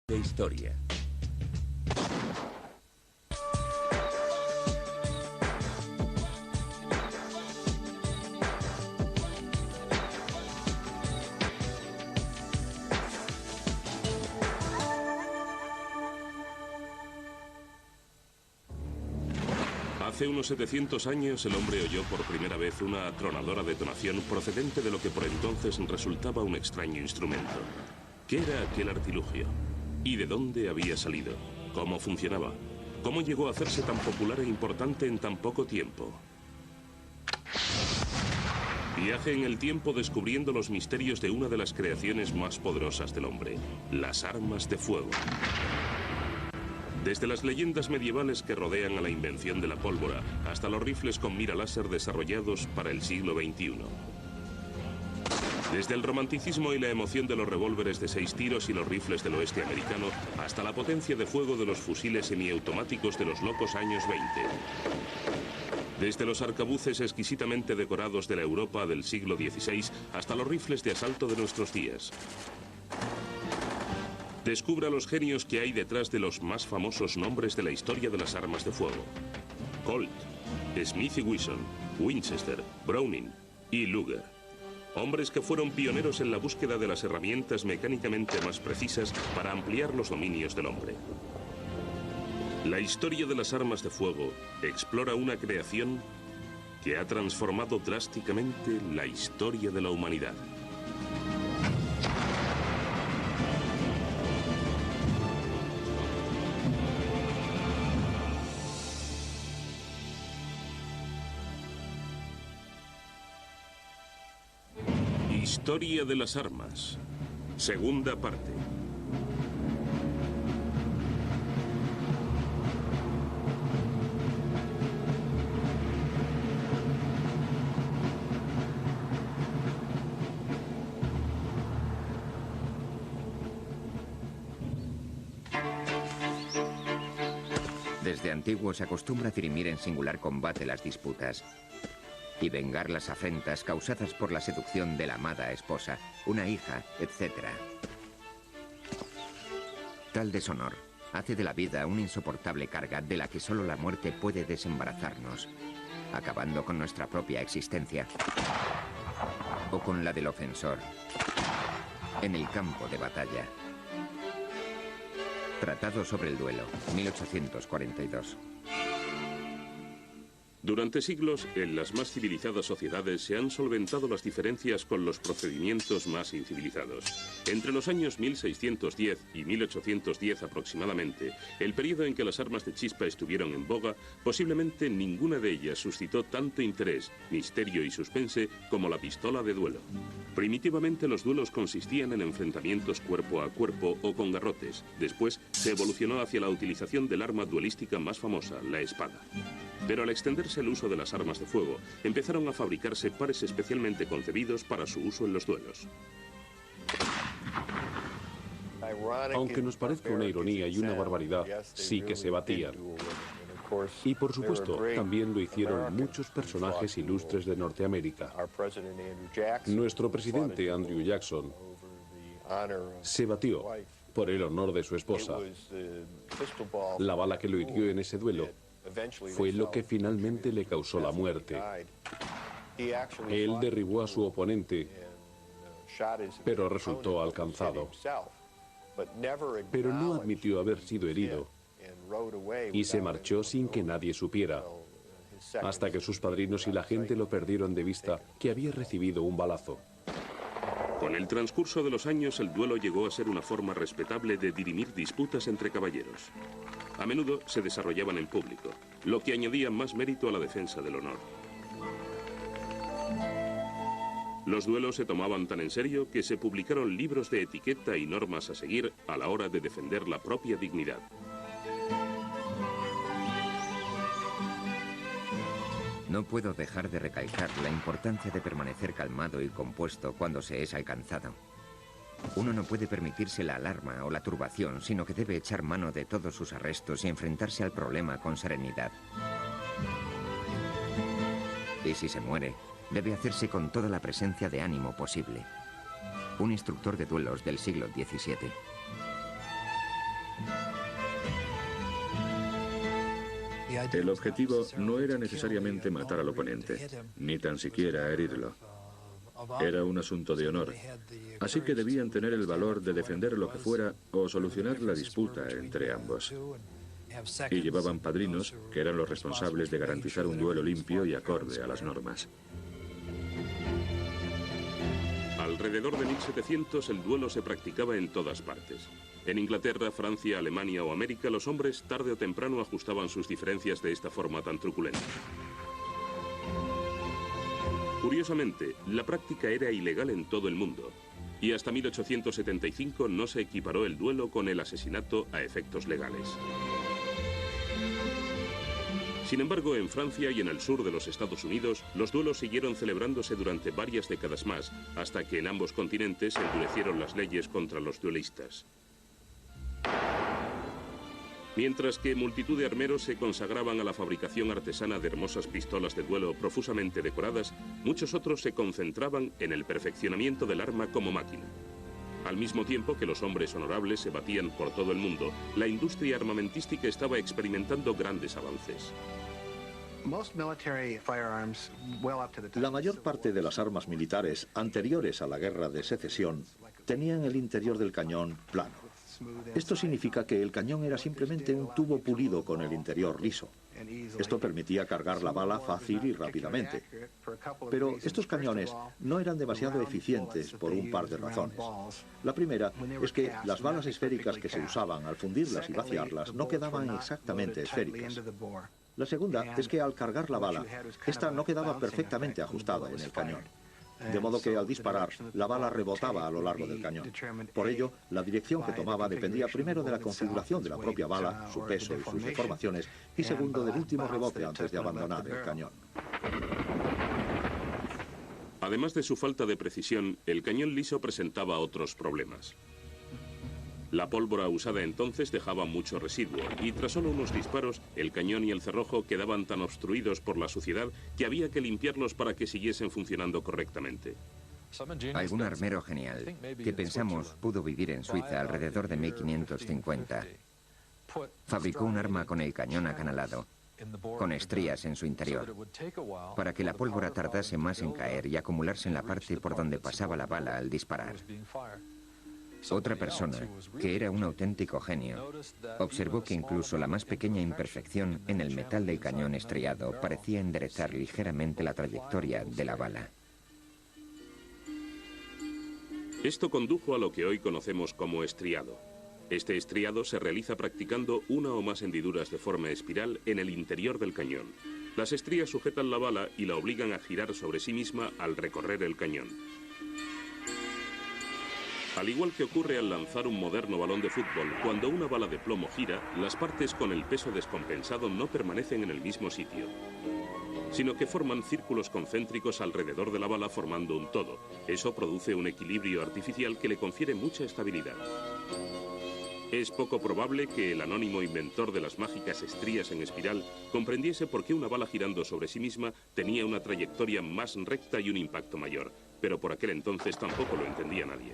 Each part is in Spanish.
de historia. Hace unos 700 años el hombre oyó por primera vez una atronadora detonación procedente de lo que por entonces resultaba un extraño instrumento. ¿Qué era aquel artilugio? ¿Y de dónde había salido? ¿Cómo funcionaba? ¿Cómo llegó a hacerse tan popular e importante en tan poco tiempo? Viaje en el tiempo descubriendo los misterios de una de las creaciones más poderosas del hombre, las armas de fuego. Desde las leyendas medievales que rodean a la invención de la pólvora hasta los rifles con mira láser desarrollados para el siglo XXI. Desde el romanticismo y la emoción de los revólveres de 6 tiros y los rifles del oeste americano hasta la potencia de fuego de los fusiles semiautomáticos de los locos años 20. Desde los arcabuces exquisitamente decorados de la Europa del siglo XVI hasta los rifles de asalto de nuestros días. Descubra los genios que hay detrás de los más famosos nombres de la historia de las armas de fuego. Colt, Smith y Wesson, Winchester, Browning y Luger. Hombres que fueron pioneros en la búsqueda de las herramientas mecánicamente más precisas para ampliar los dominios del hombre. La historia de las armas de fuego explora una creación que ha transformado drásticamente la historia de la humanidad. Historia de las armas. Segunda parte. Desde antiguo se acostumbra dirimir en singular combate las disputas y vengar las afrentas causadas por la seducción de la amada esposa, una hija, etc. Tal deshonor hace de la vida una insoportable carga de la que solo la muerte puede desembarazarnos, acabando con nuestra propia existencia o con la del ofensor en el campo de batalla. Tratado sobre el duelo, 1842. Durante siglos, en las más civilizadas sociedades se han solventado las diferencias con los procedimientos más incivilizados. Entre los años 1610 y 1810 aproximadamente, el periodo en que las armas de chispa estuvieron en boga, posiblemente ninguna de ellas suscitó tanto interés, misterio y suspense como la pistola de duelo. Primitivamente los duelos consistían en enfrentamientos cuerpo a cuerpo o con garrotes. Después se evolucionó hacia la utilización del arma duelística más famosa, la espada. Pero al extenderse el uso de las armas de fuego, empezaron a fabricarse pares especialmente concebidos para su uso en los duelos. Aunque nos parezca una ironía y una barbaridad, sí que se batían. Y por supuesto, también lo hicieron muchos personajes ilustres de Norteamérica. Nuestro presidente Andrew Jackson se batió por el honor de su esposa. La bala que lo hirió en ese duelo fue lo que finalmente le causó la muerte. Él derribó a su oponente, pero resultó alcanzado. Pero no admitió haber sido herido y se marchó sin que nadie supiera, hasta que sus padrinos y la gente lo perdieron de vista que había recibido un balazo. Con el transcurso de los años, el duelo llegó a ser una forma respetable de dirimir disputas entre caballeros. A menudo se desarrollaban en público, lo que añadía más mérito a la defensa del honor. Los duelos se tomaban tan en serio que se publicaron libros de etiqueta y normas a seguir a la hora de defender la propia dignidad. No puedo dejar de recalcar la importancia de permanecer calmado y compuesto cuando se es alcanzado. Uno no puede permitirse la alarma o la turbación, sino que debe echar mano de todos sus arrestos y enfrentarse al problema con serenidad. Y si se muere, debe hacerse con toda la presencia de ánimo posible. Un instructor de duelos del siglo XVII. El objetivo no era necesariamente matar al oponente, ni tan siquiera herirlo. Era un asunto de honor, así que debían tener el valor de defender lo que fuera o solucionar la disputa entre ambos. Y llevaban padrinos que eran los responsables de garantizar un duelo limpio y acorde a las normas. Alrededor de 1700 el duelo se practicaba en todas partes. En Inglaterra, Francia, Alemania o América, los hombres tarde o temprano ajustaban sus diferencias de esta forma tan truculenta. Curiosamente, la práctica era ilegal en todo el mundo, y hasta 1875 no se equiparó el duelo con el asesinato a efectos legales. Sin embargo, en Francia y en el sur de los Estados Unidos, los duelos siguieron celebrándose durante varias décadas más, hasta que en ambos continentes se endurecieron las leyes contra los duelistas. Mientras que multitud de armeros se consagraban a la fabricación artesana de hermosas pistolas de duelo profusamente decoradas, muchos otros se concentraban en el perfeccionamiento del arma como máquina. Al mismo tiempo que los hombres honorables se batían por todo el mundo, la industria armamentística estaba experimentando grandes avances. La mayor parte de las armas militares anteriores a la Guerra de Secesión tenían el interior del cañón plano. Esto significa que el cañón era simplemente un tubo pulido con el interior liso. Esto permitía cargar la bala fácil y rápidamente. Pero estos cañones no eran demasiado eficientes por un par de razones. La primera es que las balas esféricas que se usaban al fundirlas y vaciarlas no quedaban exactamente esféricas. La segunda es que al cargar la bala, esta no quedaba perfectamente ajustada en el cañón. De modo que al disparar, la bala rebotaba a lo largo del cañón. Por ello, la dirección que tomaba dependía primero de la configuración de la propia bala, su peso y sus deformaciones, y segundo del último rebote antes de abandonar el cañón. Además de su falta de precisión, el cañón liso presentaba otros problemas. La pólvora usada entonces dejaba mucho residuo y tras solo unos disparos, el cañón y el cerrojo quedaban tan obstruidos por la suciedad que había que limpiarlos para que siguiesen funcionando correctamente. Algún armero genial, que pensamos pudo vivir en Suiza alrededor de 1550, fabricó un arma con el cañón acanalado, con estrías en su interior, para que la pólvora tardase más en caer y acumularse en la parte por donde pasaba la bala al disparar. Otra persona, que era un auténtico genio, observó que incluso la más pequeña imperfección en el metal del cañón estriado parecía enderezar ligeramente la trayectoria de la bala. Esto condujo a lo que hoy conocemos como estriado. Este estriado se realiza practicando una o más hendiduras de forma espiral en el interior del cañón. Las estrías sujetan la bala y la obligan a girar sobre sí misma al recorrer el cañón. Al igual que ocurre al lanzar un moderno balón de fútbol, cuando una bala de plomo gira, las partes con el peso descompensado no permanecen en el mismo sitio, sino que forman círculos concéntricos alrededor de la bala formando un todo. Eso produce un equilibrio artificial que le confiere mucha estabilidad. Es poco probable que el anónimo inventor de las mágicas estrías en espiral comprendiese por qué una bala girando sobre sí misma tenía una trayectoria más recta y un impacto mayor, pero por aquel entonces tampoco lo entendía nadie.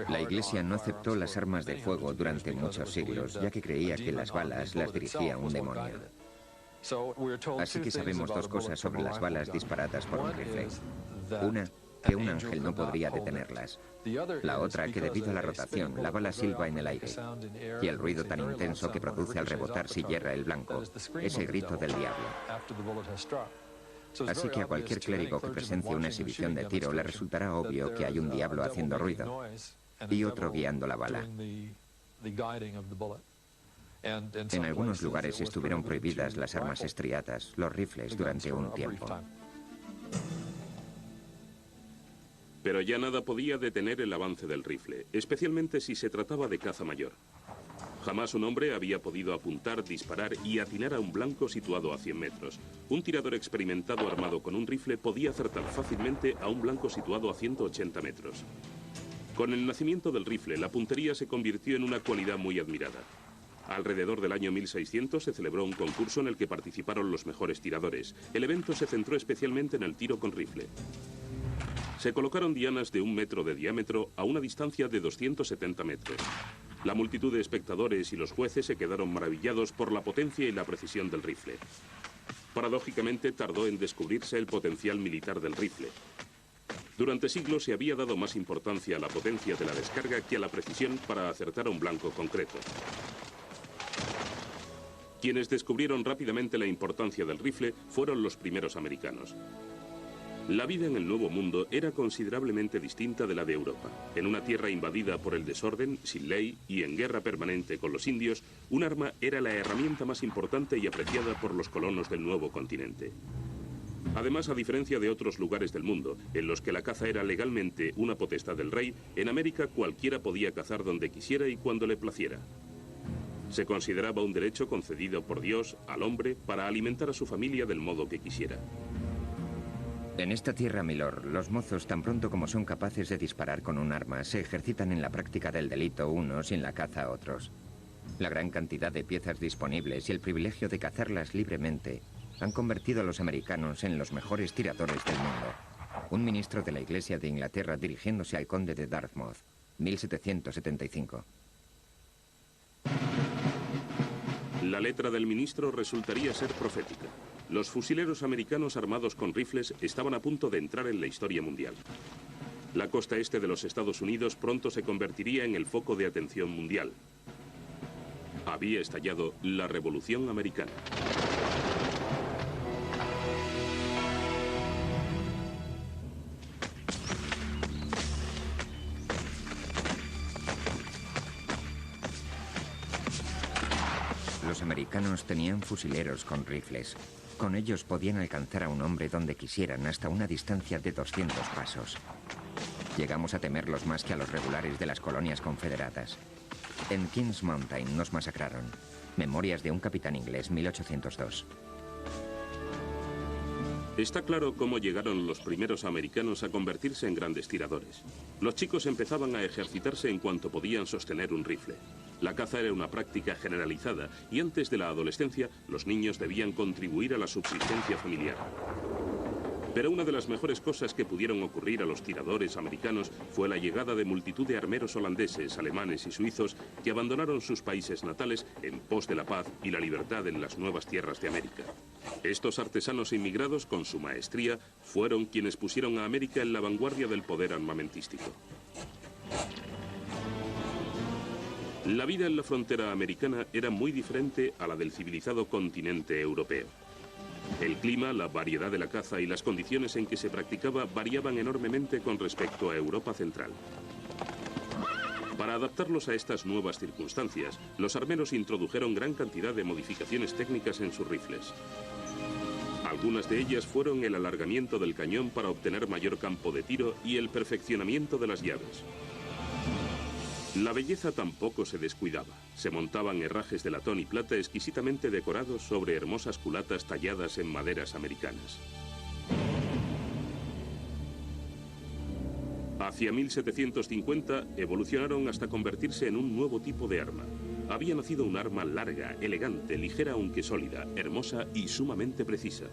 La Iglesia no aceptó las armas de fuego durante muchos siglos, ya que creía que las balas las dirigía un demonio. Así que sabemos dos cosas sobre las balas disparadas por un rifle. Una, que un ángel no podría detenerlas. La otra, que debido a la rotación, la bala silba en el aire. Y el ruido tan intenso que produce al rebotar si hierra el blanco es el grito del diablo. Así que a cualquier clérigo que presencie una exhibición de tiro le resultará obvio que hay un diablo haciendo ruido y otro guiando la bala. En algunos lugares estuvieron prohibidas las armas estriadas, los rifles, durante un tiempo. Pero ya nada podía detener el avance del rifle, especialmente si se trataba de caza mayor. Jamás un hombre había podido apuntar, disparar y atinar a un blanco situado a 100 metros. Un tirador experimentado armado con un rifle podía acertar fácilmente a un blanco situado a 180 metros. Con el nacimiento del rifle, la puntería se convirtió en una cualidad muy admirada. Alrededor del año 1600 se celebró un concurso en el que participaron los mejores tiradores. El evento se centró especialmente en el tiro con rifle. Se colocaron dianas de 1 metro de diámetro a una distancia de 270 metros. La multitud de espectadores y los jueces se quedaron maravillados por la potencia y la precisión del rifle. Paradójicamente, tardó en descubrirse el potencial militar del rifle. Durante siglos se había dado más importancia a la potencia de la descarga que a la precisión para acertar a un blanco concreto. Quienes descubrieron rápidamente la importancia del rifle fueron los primeros americanos. La vida en el Nuevo Mundo era considerablemente distinta de la de Europa. En una tierra invadida por el desorden, sin ley y en guerra permanente con los indios, un arma era la herramienta más importante y apreciada por los colonos del nuevo continente. Además, a diferencia de otros lugares del mundo, en los que la caza era legalmente una potestad del rey, en América cualquiera podía cazar donde quisiera y cuando le placiera. Se consideraba un derecho concedido por Dios al hombre para alimentar a su familia del modo que quisiera. En esta tierra, milord, los mozos, tan pronto como son capaces de disparar con un arma, se ejercitan en la práctica del delito unos y en la caza a otros. La gran cantidad de piezas disponibles y el privilegio de cazarlas libremente han convertido a los americanos en los mejores tiradores del mundo. Un ministro de la Iglesia de Inglaterra dirigiéndose al conde de Dartmouth, 1775. La letra del ministro resultaría ser profética. Los fusileros americanos armados con rifles estaban a punto de entrar en la historia mundial. La costa este de los Estados Unidos pronto se convertiría en el foco de atención mundial. Había estallado la Revolución Americana. Los americanos tenían fusileros con rifles. Con ellos podían alcanzar a un hombre donde quisieran hasta una distancia de 200 pasos. Llegamos a temerlos más que a los regulares de las colonias confederadas. En Kings Mountain nos masacraron. Memorias de un capitán inglés, 1802. Está claro cómo llegaron los primeros americanos a convertirse en grandes tiradores. Los chicos empezaban a ejercitarse en cuanto podían sostener un rifle. La caza era una práctica generalizada y antes de la adolescencia los niños debían contribuir a la subsistencia familiar. Pero una de las mejores cosas que pudieron ocurrir a los tiradores americanos fue la llegada de multitud de armeros holandeses, alemanes y suizos que abandonaron sus países natales en pos de la paz y la libertad en las nuevas tierras de América. Estos artesanos inmigrados, con su maestría, fueron quienes pusieron a América en la vanguardia del poder armamentístico. La vida en la frontera americana era muy diferente a la del civilizado continente europeo. El clima, la variedad de la caza y las condiciones en que se practicaba variaban enormemente con respecto a Europa central. Para adaptarlos a estas nuevas circunstancias, los armeros introdujeron gran cantidad de modificaciones técnicas en sus rifles. Algunas de ellas fueron el alargamiento del cañón para obtener mayor campo de tiro y el perfeccionamiento de las llaves. La belleza tampoco se descuidaba. Se montaban herrajes de latón y plata exquisitamente decorados sobre hermosas culatas talladas en maderas americanas. Hacia 1750 evolucionaron hasta convertirse en un nuevo tipo de arma. Había nacido un arma larga, elegante, ligera aunque sólida, hermosa y sumamente precisa.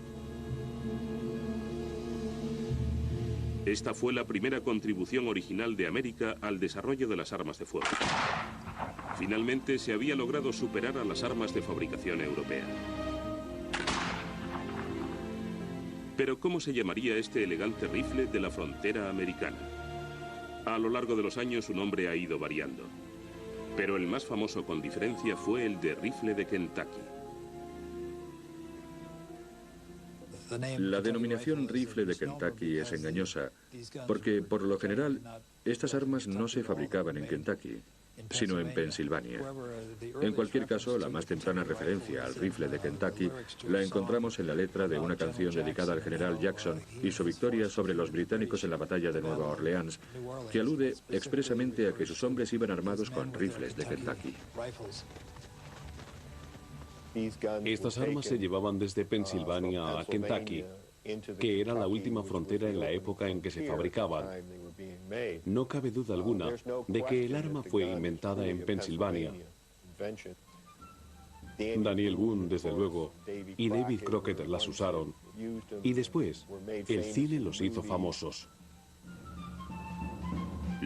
Esta fue la primera contribución original de América al desarrollo de las armas de fuego. Finalmente se había logrado superar a las armas de fabricación europea. Pero ¿cómo se llamaría este elegante rifle de la frontera americana? A lo largo de los años su nombre ha ido variando. Pero el más famoso con diferencia fue el de rifle de Kentucky. La denominación rifle de Kentucky es engañosa, porque por lo general estas armas no se fabricaban en Kentucky, sino en Pensilvania. En cualquier caso, la más temprana referencia al rifle de Kentucky la encontramos en la letra de una canción dedicada al general Jackson y su victoria sobre los británicos en la batalla de Nueva Orleans, que alude expresamente a que sus hombres iban armados con rifles de Kentucky. Estas armas se llevaban desde Pensilvania a Kentucky, que era la última frontera en la época en que se fabricaban. No cabe duda alguna de que el arma fue inventada en Pensilvania. Daniel Boone, desde luego, y David Crockett las usaron, y después el cine los hizo famosos.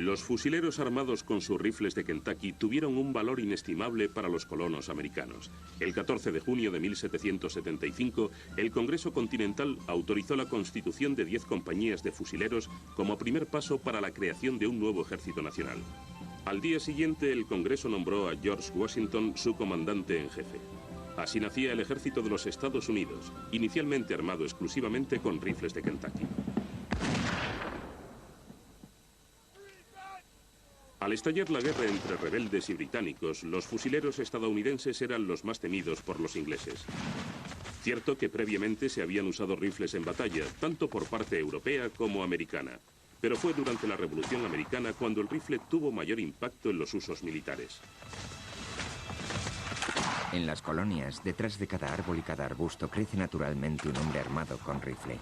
Los fusileros armados con sus rifles de Kentucky tuvieron un valor inestimable para los colonos americanos. El 14 de junio de 1775, el Congreso Continental autorizó la constitución de 10 compañías de fusileros como primer paso para la creación de un nuevo ejército nacional. Al día siguiente, el Congreso nombró a George Washington su comandante en jefe. Así nacía el ejército de los Estados Unidos, inicialmente armado exclusivamente con rifles de Kentucky. Al estallar la guerra entre rebeldes y británicos, los fusileros estadounidenses eran los más temidos por los ingleses. Cierto que previamente se habían usado rifles en batalla, tanto por parte europea como americana. Pero fue durante la Revolución Americana cuando el rifle tuvo mayor impacto en los usos militares. En las colonias, detrás de cada árbol y cada arbusto crece naturalmente un hombre armado con rifle.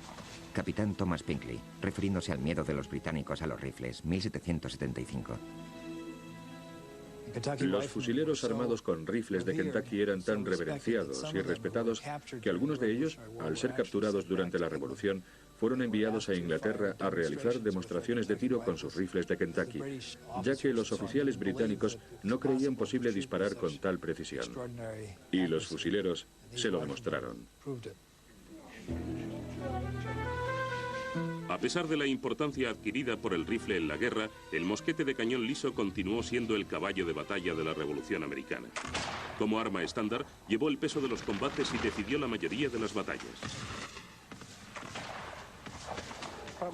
Capitán Thomas Pinkley, refiriéndose al miedo de los británicos a los rifles, 1775. Los fusileros armados con rifles de Kentucky eran tan reverenciados y respetados que algunos de ellos, al ser capturados durante la Revolución, fueron enviados a Inglaterra a realizar demostraciones de tiro con sus rifles de Kentucky, ya que los oficiales británicos no creían posible disparar con tal precisión. Y los fusileros se lo demostraron. A pesar de la importancia adquirida por el rifle en la guerra, el mosquete de cañón liso continuó siendo el caballo de batalla de la Revolución Americana. Como arma estándar, llevó el peso de los combates y decidió la mayoría de las batallas.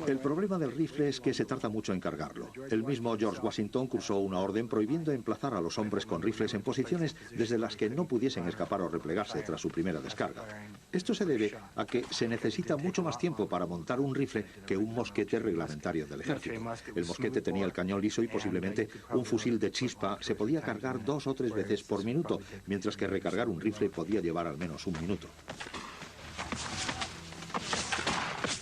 El problema del rifle es que se tarda mucho en cargarlo. El mismo George Washington cursó una orden prohibiendo emplazar a los hombres con rifles en posiciones desde las que no pudiesen escapar o replegarse tras su primera descarga. Esto se debe a que se necesita mucho más tiempo para montar un rifle que un mosquete reglamentario del ejército. El mosquete tenía el cañón liso y posiblemente un fusil de chispa se podía cargar 2 o 3 veces por minuto, mientras que recargar un rifle podía llevar al menos 1 minuto.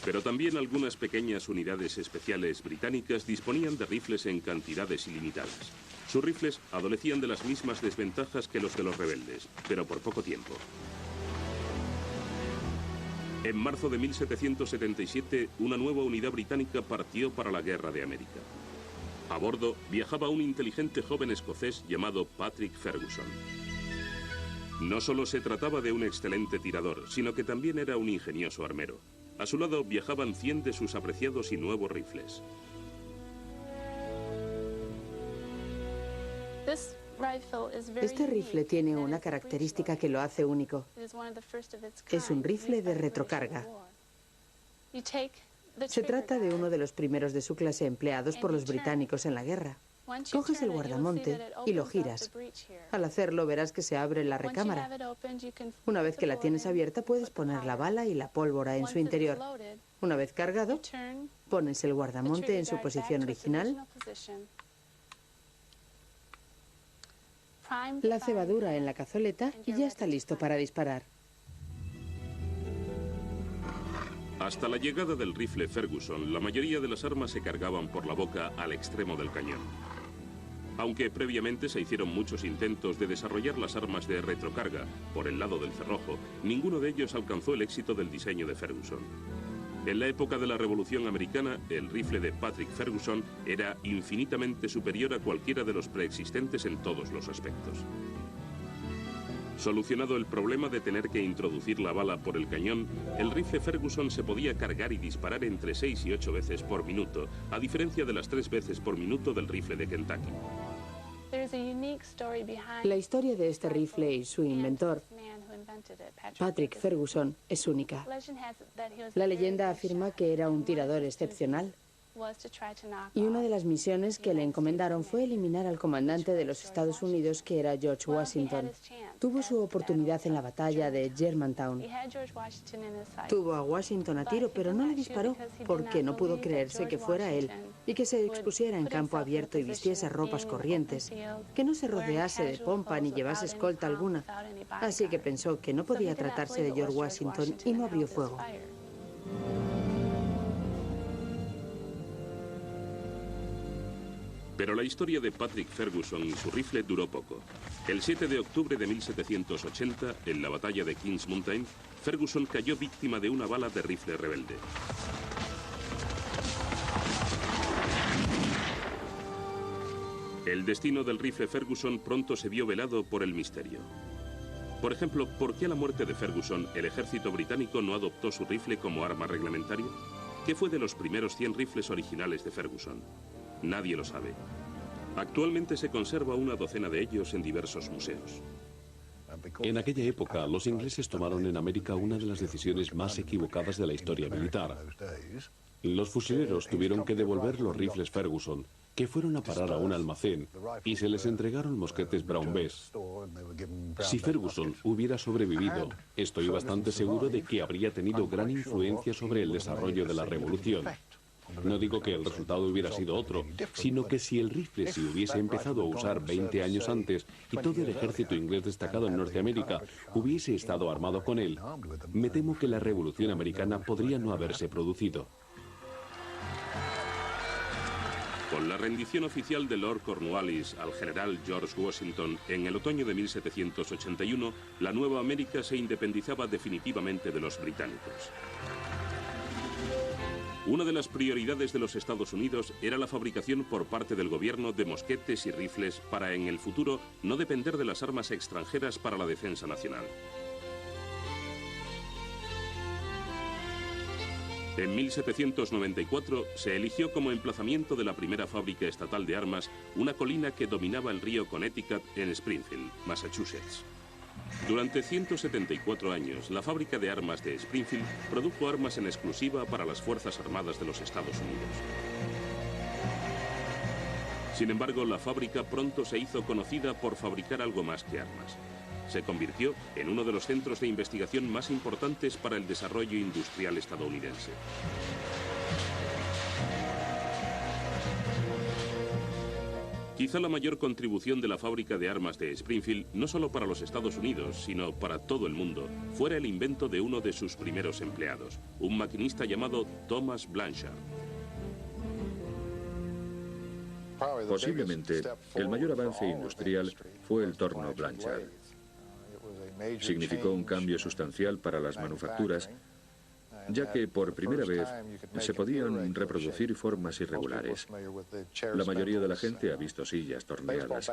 Pero también algunas pequeñas unidades especiales británicas disponían de rifles en cantidades ilimitadas. Sus rifles adolecían de las mismas desventajas que los de los rebeldes, pero por poco tiempo. En marzo de 1777, una nueva unidad británica partió para la Guerra de América. A bordo viajaba un inteligente joven escocés llamado Patrick Ferguson. No solo se trataba de un excelente tirador, sino que también era un ingenioso armero. A su lado viajaban 100 de sus apreciados y nuevos rifles. Este rifle tiene una característica que lo hace único. Es un rifle de retrocarga. Se trata de uno de los primeros de su clase empleados por los británicos en la guerra. Coges el guardamonte y lo giras. Al hacerlo verás que se abre la recámara. Una vez que la tienes abierta puedes poner la bala y la pólvora en su interior. Una vez cargado, pones el guardamonte en su posición original, la cebadura en la cazoleta y ya está listo para disparar. Hasta la llegada del rifle Ferguson, la mayoría de las armas se cargaban por la boca al extremo del cañón. Aunque previamente se hicieron muchos intentos de desarrollar las armas de retrocarga por el lado del cerrojo, ninguno de ellos alcanzó el éxito del diseño de Ferguson. En la época de la Revolución Americana, el rifle de Patrick Ferguson era infinitamente superior a cualquiera de los preexistentes en todos los aspectos. Solucionado el problema de tener que introducir la bala por el cañón, el rifle Ferguson se podía cargar y disparar entre 6 y 8 veces por minuto, a diferencia de las 3 veces por minuto del rifle de Kentucky. La historia de este rifle y su inventor, Patrick Ferguson, es única. La leyenda afirma que era un tirador excepcional. Y una de las misiones que le encomendaron fue eliminar al comandante de los Estados Unidos, que era George Washington. Tuvo su oportunidad en la batalla de Germantown. Tuvo a Washington a tiro, pero no le disparó porque no pudo creerse que fuera él y que se expusiera en campo abierto y vistiese ropas corrientes, que no se rodease de pompa ni llevase escolta alguna. Así que pensó que no podía tratarse de George Washington y no abrió fuego. Pero la historia de Patrick Ferguson y su rifle duró poco. El 7 de octubre de 1780, en la batalla de Kings Mountain, Ferguson cayó víctima de una bala de rifle rebelde. El destino del rifle Ferguson pronto se vio velado por el misterio. Por ejemplo, ¿por qué a la muerte de Ferguson el ejército británico no adoptó su rifle como arma reglamentaria? ¿Qué fue de los primeros 100 rifles originales de Ferguson? Nadie lo sabe. Actualmente se conserva una docena de ellos en diversos museos. En aquella época, los ingleses tomaron en América una de las decisiones más equivocadas de la historia militar. Los fusileros tuvieron que devolver los rifles Ferguson, que fueron a parar a un almacén, y se les entregaron mosquetes Brown Bess. Si Ferguson hubiera sobrevivido, estoy bastante seguro de que habría tenido gran influencia sobre el desarrollo de la revolución. No digo que el resultado hubiera sido otro, sino que si el rifle se hubiese empezado a usar 20 años antes y todo el ejército inglés destacado en Norteamérica hubiese estado armado con él, me temo que la revolución americana podría no haberse producido. Con la rendición oficial de Lord Cornwallis al general George Washington en el otoño de 1781, la Nueva América se independizaba definitivamente de los británicos. Una de las prioridades de los Estados Unidos era la fabricación por parte del gobierno de mosquetes y rifles para en el futuro no depender de las armas extranjeras para la defensa nacional. En 1794 se eligió como emplazamiento de la primera fábrica estatal de armas una colina que dominaba el río Connecticut en Springfield, Massachusetts. Durante 174 años, la fábrica de armas de Springfield produjo armas en exclusiva para las Fuerzas Armadas de los Estados Unidos. Sin embargo, la fábrica pronto se hizo conocida por fabricar algo más que armas. Se convirtió en uno de los centros de investigación más importantes para el desarrollo industrial estadounidense. Quizá la mayor contribución de la fábrica de armas de Springfield, no solo para los Estados Unidos, sino para todo el mundo, fuera el invento de uno de sus primeros empleados, un maquinista llamado Thomas Blanchard. Posiblemente, el mayor avance industrial fue el torno Blanchard. Significó un cambio sustancial para las manufacturas, ya que por primera vez se podían reproducir formas irregulares. La mayoría de la gente ha visto sillas torneadas.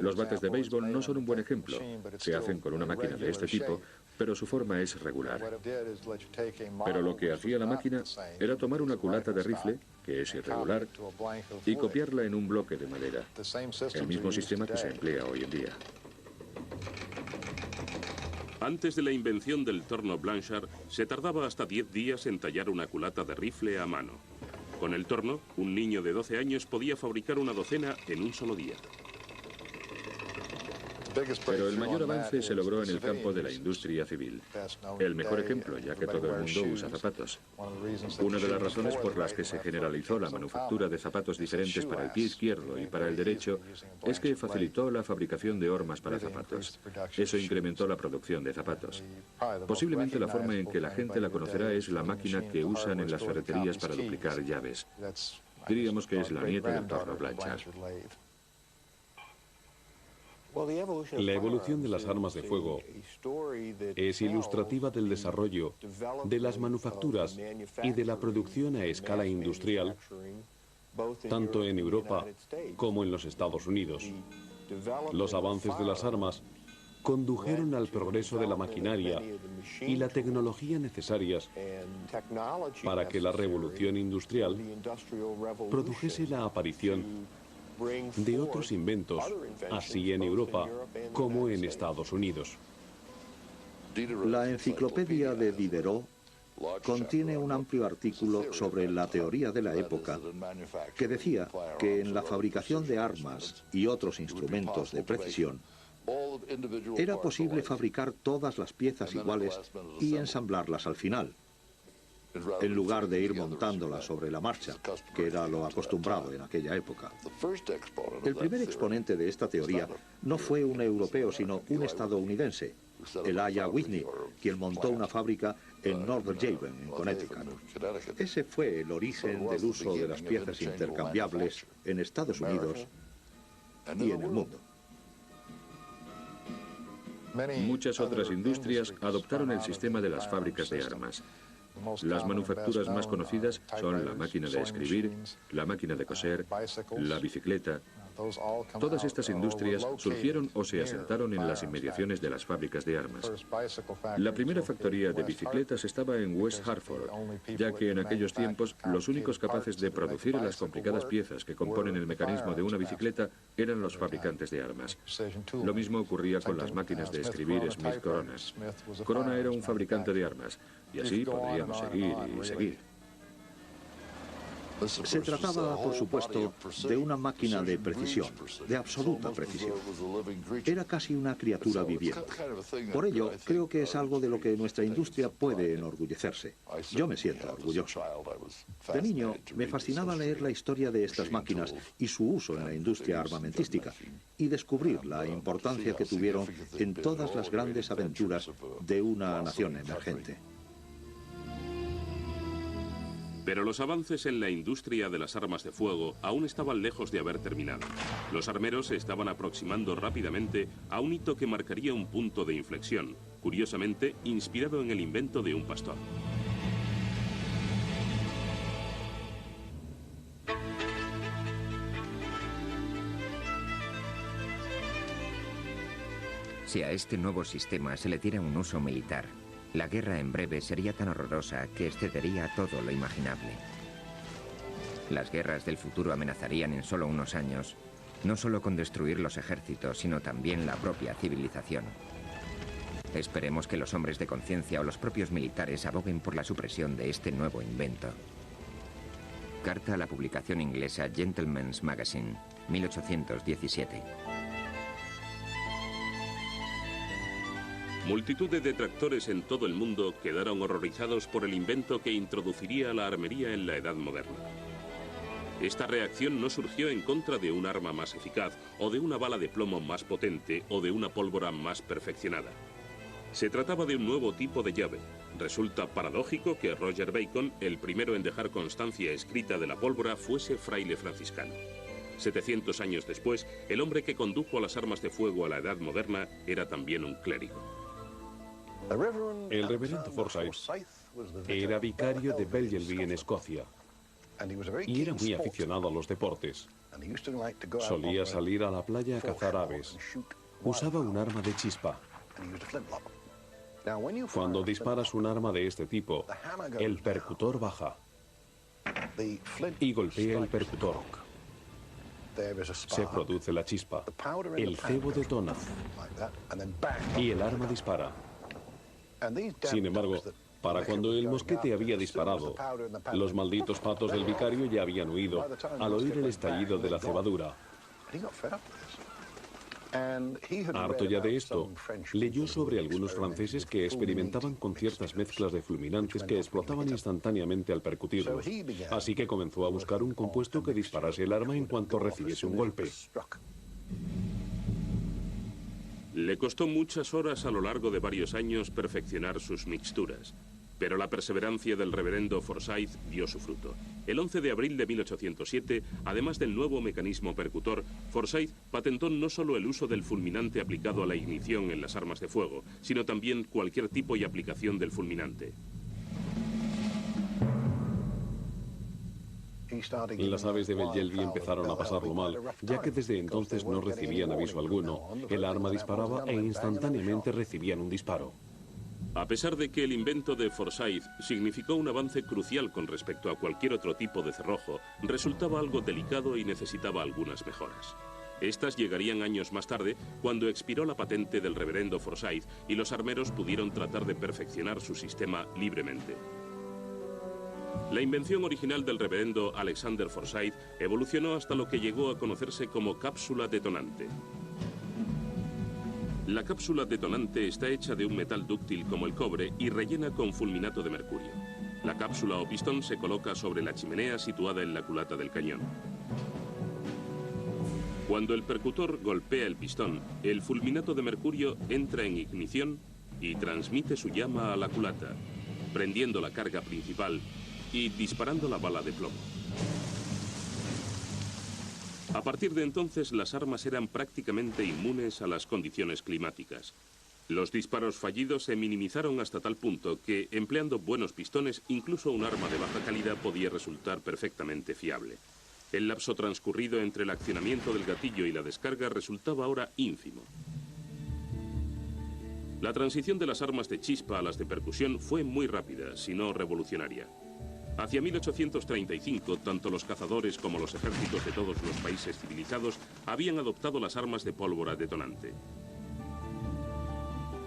Los bates de béisbol no son un buen ejemplo. Se hacen con una máquina de este tipo, pero su forma es regular. Pero lo que hacía la máquina era tomar una culata de rifle, que es irregular, y copiarla en un bloque de madera. El mismo sistema que se emplea hoy en día. Antes de la invención del torno Blanchard, se tardaba hasta 10 días en tallar una culata de rifle a mano. Con el torno, un niño de 12 años podía fabricar una docena en un solo día. Pero el mayor avance se logró en el campo de la industria civil. El mejor ejemplo, ya que todo el mundo usa zapatos. Una de las razones por las que se generalizó la manufactura de zapatos diferentes para el pie izquierdo y para el derecho es que facilitó la fabricación de hormas para zapatos. Eso incrementó la producción de zapatos. Posiblemente la forma en que la gente la conocerá es la máquina que usan en las ferreterías para duplicar llaves. Diríamos que es la nieta del torno Blanchard. La evolución de las armas de fuego es ilustrativa del desarrollo de las manufacturas y de la producción a escala industrial, tanto en Europa como en los Estados Unidos. Los avances de las armas condujeron al progreso de la maquinaria y la tecnología necesarias para que la revolución industrial produjese la aparición de otros inventos, así en Europa como en Estados Unidos. La enciclopedia de Diderot contiene un amplio artículo sobre la teoría de la época que decía que en la fabricación de armas y otros instrumentos de precisión era posible fabricar todas las piezas iguales y ensamblarlas al final, en lugar de ir montándolas sobre la marcha, que era lo acostumbrado en aquella época. El primer exponente de esta teoría no fue un europeo, sino un estadounidense, Elijah Whitney, quien montó una fábrica en North Haven, en Connecticut. Ese fue el origen del uso de las piezas intercambiables en Estados Unidos y en el mundo. Muchas otras industrias adoptaron el sistema de las fábricas de armas. Las manufacturas más conocidas son la máquina de escribir, la máquina de coser, la bicicleta, Todas estas industrias surgieron o se asentaron en las inmediaciones de las fábricas de armas. La primera factoría de bicicletas estaba en West Hartford, ya que en aquellos tiempos los únicos capaces de producir las complicadas piezas que componen el mecanismo de una bicicleta eran los fabricantes de armas. Lo mismo ocurría con las máquinas de escribir Smith Corona. Corona era un fabricante de armas, y así podríamos seguir y seguir. Se trataba, por supuesto, de una máquina de precisión, de absoluta precisión. Era casi una criatura viviente. Por ello, creo que es algo de lo que nuestra industria puede enorgullecerse. Yo me siento orgulloso. De niño, me fascinaba leer la historia de estas máquinas y su uso en la industria armamentística, y descubrir la importancia que tuvieron en todas las grandes aventuras de una nación emergente. Pero los avances en la industria de las armas de fuego aún estaban lejos de haber terminado. Los armeros se estaban aproximando rápidamente a un hito que marcaría un punto de inflexión, curiosamente inspirado en el invento de un pastor. Si a este nuevo sistema se le diera un uso militar, la guerra en breve sería tan horrorosa que excedería todo lo imaginable. Las guerras del futuro amenazarían en solo unos años, no solo con destruir los ejércitos, sino también la propia civilización. Esperemos que los hombres de conciencia o los propios militares aboguen por la supresión de este nuevo invento. Carta a la publicación inglesa Gentleman's Magazine, 1817. Multitud de detractores en todo el mundo quedaron horrorizados por el invento que introduciría la armería en la Edad Moderna. Esta reacción no surgió en contra de un arma más eficaz, o de una bala de plomo más potente, o de una pólvora más perfeccionada. Se trataba de un nuevo tipo de llave. Resulta paradójico que Roger Bacon, el primero en dejar constancia escrita de la pólvora, fuese fraile franciscano. 700 años después, el hombre que condujo las armas de fuego a la Edad Moderna era también un clérigo. El reverendo Forsyth era vicario de Belgelby en Escocia y era muy aficionado a los deportes. Solía salir a la playa a cazar aves. Usaba un arma de chispa. Cuando disparas un arma de este tipo, el percutor baja y golpea el percutor. Se produce la chispa, el cebo detona y el arma dispara. Sin embargo, para cuando el mosquete había disparado, los malditos patos del vicario ya habían huido al oír el estallido de la cebadura. Harto ya de esto, leyó sobre algunos franceses que experimentaban con ciertas mezclas de fulminantes que explotaban instantáneamente al percutirlos. Así que comenzó a buscar un compuesto que disparase el arma en cuanto recibiese un golpe. Le costó muchas horas a lo largo de varios años perfeccionar sus mixturas, pero la perseverancia del reverendo Forsyth dio su fruto. El 11 de abril de 1807, además del nuevo mecanismo percutor, Forsyth patentó no solo el uso del fulminante aplicado a la ignición en las armas de fuego, sino también cualquier tipo y aplicación del fulminante. Las aves de Belgelby empezaron a pasarlo mal, ya que desde entonces no recibían aviso alguno. El arma disparaba e instantáneamente recibían un disparo. A pesar de que el invento de Forsyth significó un avance crucial con respecto a cualquier otro tipo de cerrojo, resultaba algo delicado y necesitaba algunas mejoras. Estas llegarían años más tarde, cuando expiró la patente del reverendo Forsyth y los armeros pudieron tratar de perfeccionar su sistema libremente. La invención original del reverendo Alexander Forsyth evolucionó hasta lo que llegó a conocerse como cápsula detonante. La cápsula detonante está hecha de un metal dúctil como el cobre y rellena con fulminato de mercurio. La cápsula o pistón se coloca sobre la chimenea situada en la culata del cañón. Cuando el percutor golpea el pistón, el fulminato de mercurio entra en ignición y transmite su llama a la culata, prendiendo la carga principal y disparando la bala de plomo. A partir de entonces, las armas eran prácticamente inmunes a las condiciones climáticas. Los disparos fallidos se minimizaron hasta tal punto que, empleando buenos pistones, incluso un arma de baja calidad podía resultar perfectamente fiable. El lapso transcurrido entre el accionamiento del gatillo y la descarga resultaba ahora ínfimo. La transición de las armas de chispa a las de percusión fue muy rápida, si no revolucionaria. Hacia 1835, tanto los cazadores como los ejércitos de todos los países civilizados habían adoptado las armas de pólvora detonante.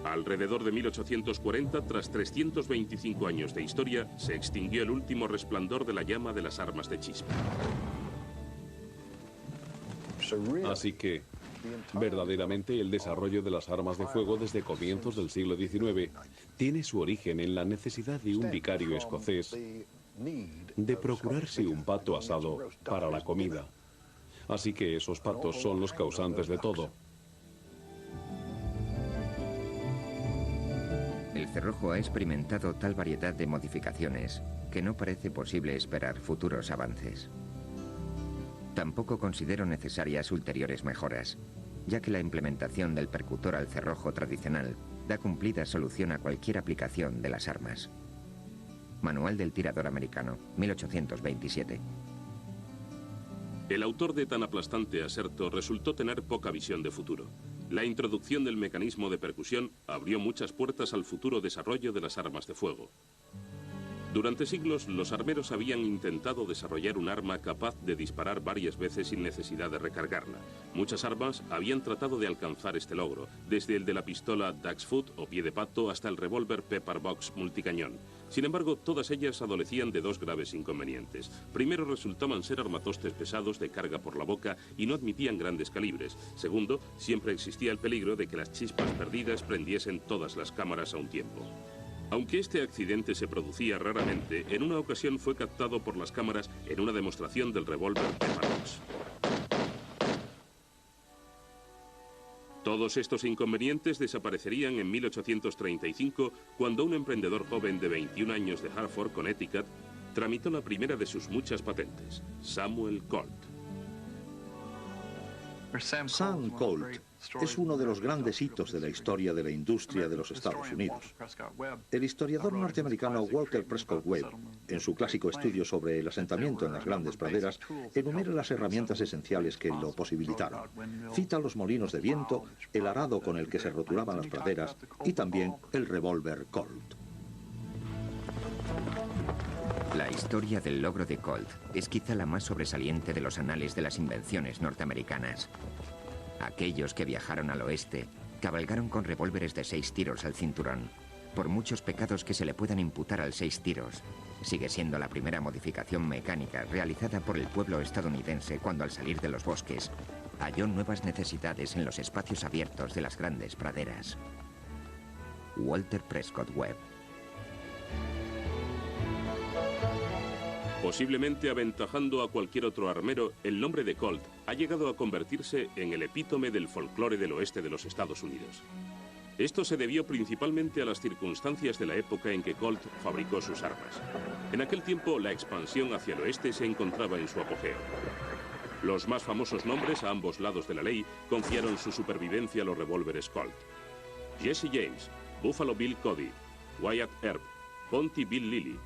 Alrededor de 1840, tras 325 años de historia, se extinguió el último resplandor de la llama de las armas de chispa. Así que, verdaderamente, el desarrollo de las armas de fuego desde comienzos del siglo XIX tiene su origen en la necesidad de un vicario escocés de procurarse un pato asado para la comida. Así que esos patos son los causantes de todo. El cerrojo ha experimentado tal variedad de modificaciones que no parece posible esperar futuros avances. Tampoco considero necesarias ulteriores mejoras, ya que la implementación del percutor al cerrojo tradicional da cumplida solución a cualquier aplicación de las armas. Manual del tirador americano, 1827. El autor de tan aplastante aserto resultó tener poca visión de futuro. La introducción del mecanismo de percusión abrió muchas puertas al futuro desarrollo de las armas de fuego. Durante siglos, los armeros habían intentado desarrollar un arma capaz de disparar varias veces sin necesidad de recargarla. Muchas armas habían tratado de alcanzar este logro, desde el de la pistola Duck's Foot o pie de pato hasta el revólver Pepper Box multicañón. Sin embargo, todas ellas adolecían de dos graves inconvenientes. Primero, resultaban ser armatostes pesados de carga por la boca y no admitían grandes calibres. Segundo, siempre existía el peligro de que las chispas perdidas prendiesen todas las cámaras a un tiempo. Aunque este accidente se producía raramente, en una ocasión fue captado por las cámaras en una demostración del revólver Pepper Box. Todos estos inconvenientes desaparecerían en 1835, cuando un emprendedor joven de 21 años de Hartford, Connecticut, tramitó la primera de sus muchas patentes, Samuel Colt. Sam Colt es uno de los grandes hitos de la historia de la industria de los Estados Unidos. El historiador norteamericano Walter Prescott Webb, en su clásico estudio sobre el asentamiento en las grandes praderas, enumera las herramientas esenciales que lo posibilitaron. Cita los molinos de viento, el arado con el que se roturaban las praderas y también el revólver Colt. La historia del logro de Colt es quizá la más sobresaliente de los anales de las invenciones norteamericanas. Aquellos que viajaron al oeste cabalgaron con revólveres de 6 tiros al cinturón. Por muchos pecados que se le puedan imputar al 6 tiros, sigue siendo la primera modificación mecánica realizada por el pueblo estadounidense cuando, al salir de los bosques, halló nuevas necesidades en los espacios abiertos de las grandes praderas. Walter Prescott Webb. Posiblemente aventajando a cualquier otro armero, el nombre de Colt ha llegado a convertirse en el epítome del folclore del oeste de los Estados Unidos. Esto se debió principalmente a las circunstancias de la época en que Colt fabricó sus armas. En aquel tiempo, la expansión hacia el oeste se encontraba en su apogeo. Los más famosos nombres a ambos lados de la ley confiaron su supervivencia a los revólveres Colt. Jesse James, Buffalo Bill Cody, Wyatt Earp, Ponty Bill Lilly,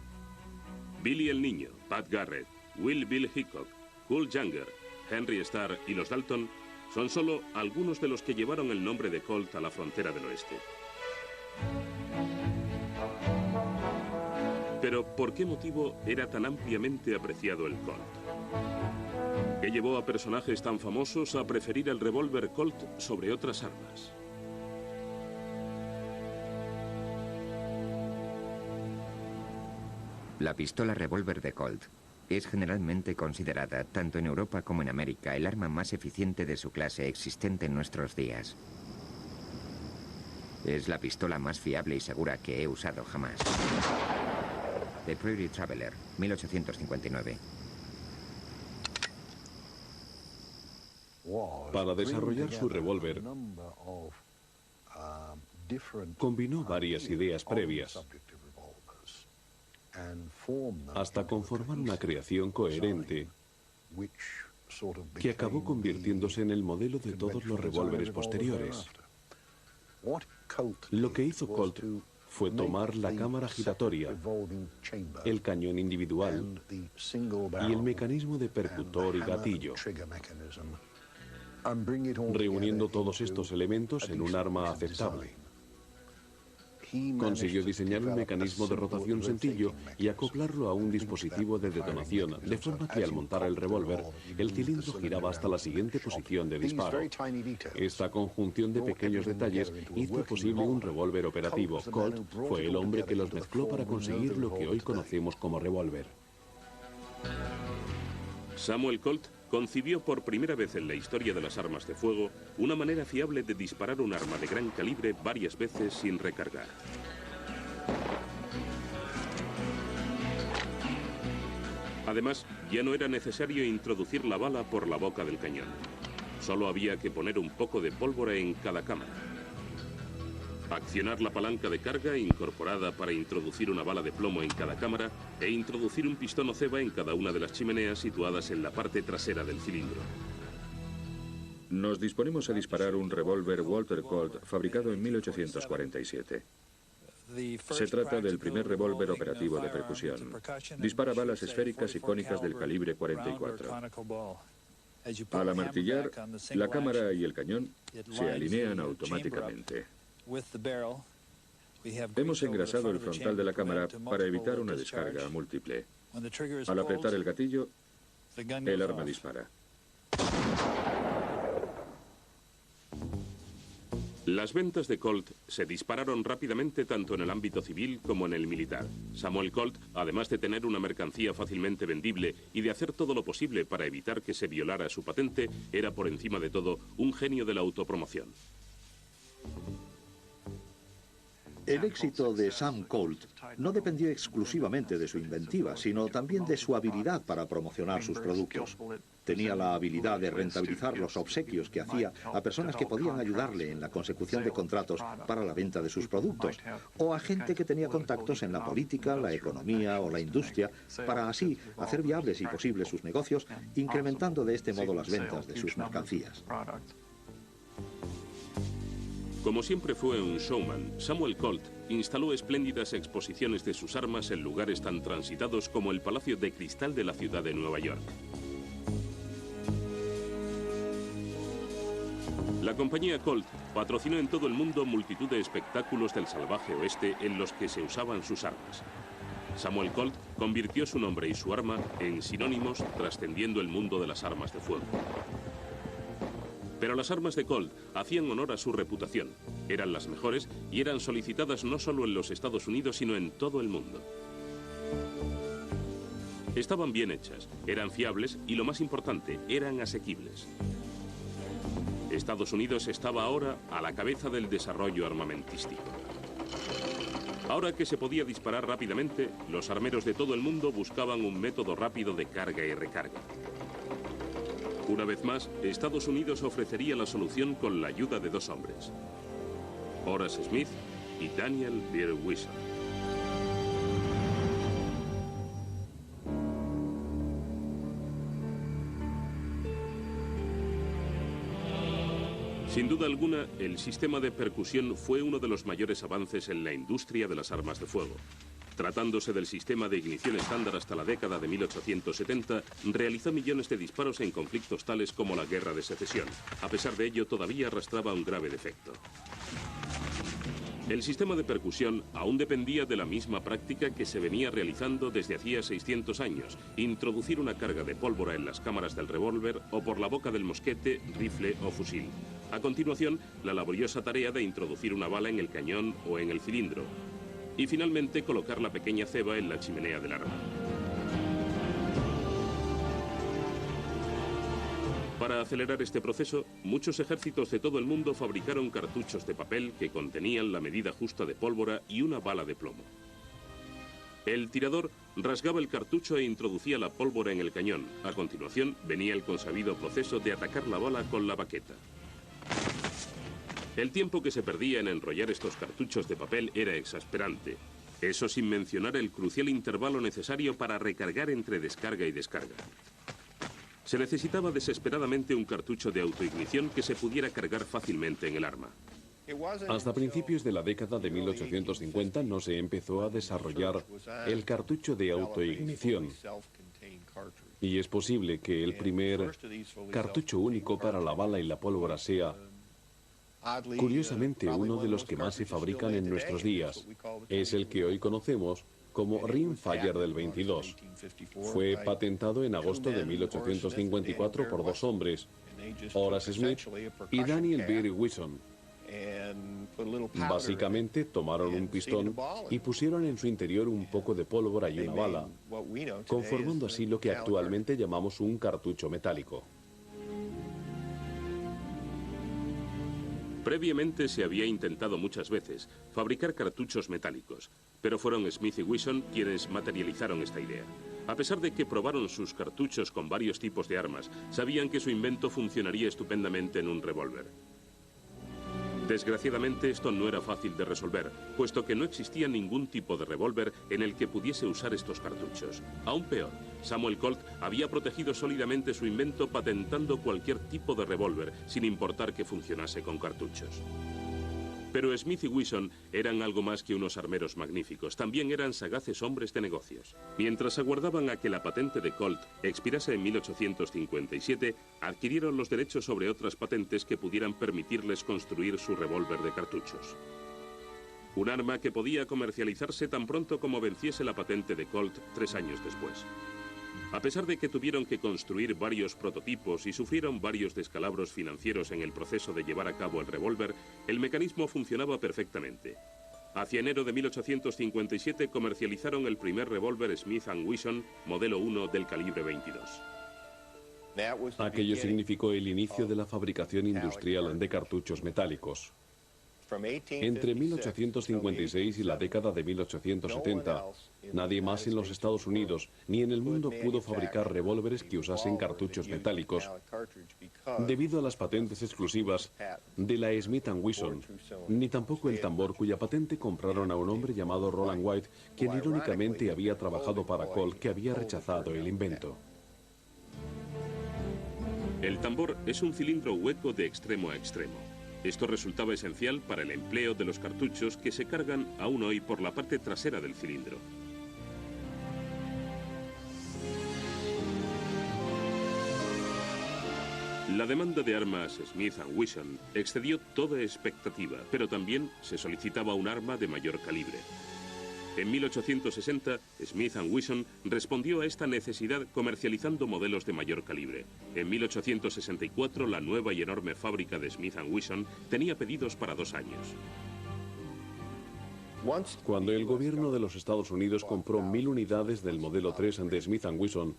Billy el Niño, Pat Garrett, Will Bill Hickok, Cool Younger, Henry Starr y los Dalton son solo algunos de los que llevaron el nombre de Colt a la frontera del oeste. Pero, ¿por qué motivo era tan ampliamente apreciado el Colt? ¿Qué llevó a personajes tan famosos a preferir el revólver Colt sobre otras armas? La pistola revólver de Colt es generalmente considerada, tanto en Europa como en América, el arma más eficiente de su clase existente en nuestros días. Es la pistola más fiable y segura que he usado jamás. The Prairie Traveler, 1859. Para desarrollar su revólver, combinó varias ideas previas hasta conformar una creación coherente que acabó convirtiéndose en el modelo de todos los revólveres posteriores. Lo que hizo Colt fue tomar la cámara giratoria, el cañón individual y el mecanismo de percutor y gatillo, reuniendo todos estos elementos en un arma aceptable. Consiguió diseñar un mecanismo de rotación sencillo y acoplarlo a un dispositivo de detonación, de forma que al montar el revólver, el cilindro giraba hasta la siguiente posición de disparo. Esta conjunción de pequeños detalles hizo posible un revólver operativo. Colt fue el hombre que los mezcló para conseguir lo que hoy conocemos como revólver. Samuel Colt concibió por primera vez en la historia de las armas de fuego una manera fiable de disparar un arma de gran calibre varias veces sin recargar. Además, ya no era necesario introducir la bala por la boca del cañón. Solo había que poner un poco de pólvora en cada cámara. Accionar la palanca de carga incorporada para introducir una bala de plomo en cada cámara e introducir un pistón o ceba en cada una de las chimeneas situadas en la parte trasera del cilindro. Nos disponemos a disparar un revólver Walter Colt fabricado en 1847. Se trata del primer revólver operativo de percusión. Dispara balas esféricas y cónicas del calibre 44. Al amartillar, la cámara y el cañón se alinean automáticamente. Hemos engrasado el frontal de la cámara para evitar una descarga múltiple. Al apretar el gatillo, el arma dispara. Las ventas de Colt se dispararon rápidamente tanto en el ámbito civil como en el militar. Samuel Colt, además de tener una mercancía fácilmente vendible y de hacer todo lo posible para evitar que se violara su patente, era por encima de todo un genio de la autopromoción. El éxito de Sam Colt no dependió exclusivamente de su inventiva, sino también de su habilidad para promocionar sus productos. Tenía la habilidad de rentabilizar los obsequios que hacía a personas que podían ayudarle en la consecución de contratos para la venta de sus productos, o a gente que tenía contactos en la política, la economía o la industria, para así hacer viables y posibles sus negocios, incrementando de este modo las ventas de sus mercancías. Como siempre fue un showman, Samuel Colt instaló espléndidas exposiciones de sus armas en lugares tan transitados como el Palacio de Cristal de la ciudad de Nueva York. La compañía Colt patrocinó en todo el mundo multitud de espectáculos del salvaje oeste en los que se usaban sus armas. Samuel Colt convirtió su nombre y su arma en sinónimos, trascendiendo el mundo de las armas de fuego. Pero las armas de Colt hacían honor a su reputación. Eran las mejores y eran solicitadas no solo en los Estados Unidos, sino en todo el mundo. Estaban bien hechas, eran fiables y, lo más importante, eran asequibles. Estados Unidos estaba ahora a la cabeza del desarrollo armamentístico. Ahora que se podía disparar rápidamente, los armeros de todo el mundo buscaban un método rápido de carga y recarga. Una vez más, Estados Unidos ofrecería la solución con la ayuda de dos hombres, Horace Smith y Daniel Beer Wilson. Sin duda alguna, el sistema de percusión fue uno de los mayores avances en la industria de las armas de fuego. Tratándose del sistema de ignición estándar hasta la década de 1870, realizó millones de disparos en conflictos tales como la Guerra de Secesión. A pesar de ello, todavía arrastraba un grave defecto. El sistema de percusión aún dependía de la misma práctica que se venía realizando desde hacía 600 años, introducir una carga de pólvora en las cámaras del revólver o por la boca del mosquete, rifle o fusil. A continuación, la laboriosa tarea de introducir una bala en el cañón o en el cilindro. Y finalmente colocar la pequeña ceba en la chimenea del arma. Para acelerar este proceso, muchos ejércitos de todo el mundo fabricaron cartuchos de papel que contenían la medida justa de pólvora y una bala de plomo. El tirador rasgaba el cartucho e introducía la pólvora en el cañón. A continuación, venía el consabido proceso de atacar la bala con la baqueta. El tiempo que se perdía en enrollar estos cartuchos de papel era exasperante. Eso sin mencionar el crucial intervalo necesario para recargar entre descarga y descarga. Se necesitaba desesperadamente un cartucho de autoignición que se pudiera cargar fácilmente en el arma. Hasta principios de la década de 1850 no se empezó a desarrollar el cartucho de autoignición. Y es posible que el primer cartucho único para la bala y la pólvora sea, curiosamente, uno de los que más se fabrican en nuestros días. Es el que hoy conocemos como Rimfire del 22. Fue patentado en agosto de 1854 por dos hombres, Horace Smith y Daniel Beer Wilson. Básicamente tomaron un pistón y pusieron en su interior un poco de pólvora y una bala, conformando así lo que actualmente llamamos un cartucho metálico. Previamente se había intentado muchas veces fabricar cartuchos metálicos, pero fueron Smith y Wilson quienes materializaron esta idea. A pesar de que probaron sus cartuchos con varios tipos de armas, sabían que su invento funcionaría estupendamente en un revólver. Desgraciadamente esto no era fácil de resolver, puesto que no existía ningún tipo de revólver en el que pudiese usar estos cartuchos. Aún peor, Samuel Colt había protegido sólidamente su invento patentando cualquier tipo de revólver, sin importar que funcionase con cartuchos. Pero Smith y Wilson eran algo más que unos armeros magníficos, también eran sagaces hombres de negocios. Mientras aguardaban a que la patente de Colt expirase en 1857, adquirieron los derechos sobre otras patentes que pudieran permitirles construir su revólver de cartuchos. Un arma que podía comercializarse tan pronto como venciese la patente de Colt 3 años después. A pesar de que tuvieron que construir varios prototipos y sufrieron varios descalabros financieros en el proceso de llevar a cabo el revólver, el mecanismo funcionaba perfectamente. Hacia enero de 1857 comercializaron el primer revólver Smith & Wesson modelo 1 del calibre 22. Aquello significó el inicio de la fabricación industrial de cartuchos metálicos. Entre 1856 y la década de 1870, nadie más en los Estados Unidos ni en el mundo pudo fabricar revólveres que usasen cartuchos metálicos, debido a las patentes exclusivas de la Smith & Wesson, ni tampoco el tambor cuya patente compraron a un hombre llamado Roland White, quien irónicamente había trabajado para Colt, que había rechazado el invento. El tambor es un cilindro hueco de extremo a extremo. Esto resultaba esencial para el empleo de los cartuchos que se cargan aún hoy por la parte trasera del cilindro. La demanda de armas Smith & Wesson excedió toda expectativa, pero también se solicitaba un arma de mayor calibre. En 1860, Smith & Wesson respondió a esta necesidad comercializando modelos de mayor calibre. En 1864, la nueva y enorme fábrica de Smith & Wesson tenía pedidos para 2 años. Cuando el gobierno de los Estados Unidos compró 1000 unidades del modelo 3 de Smith & Wesson,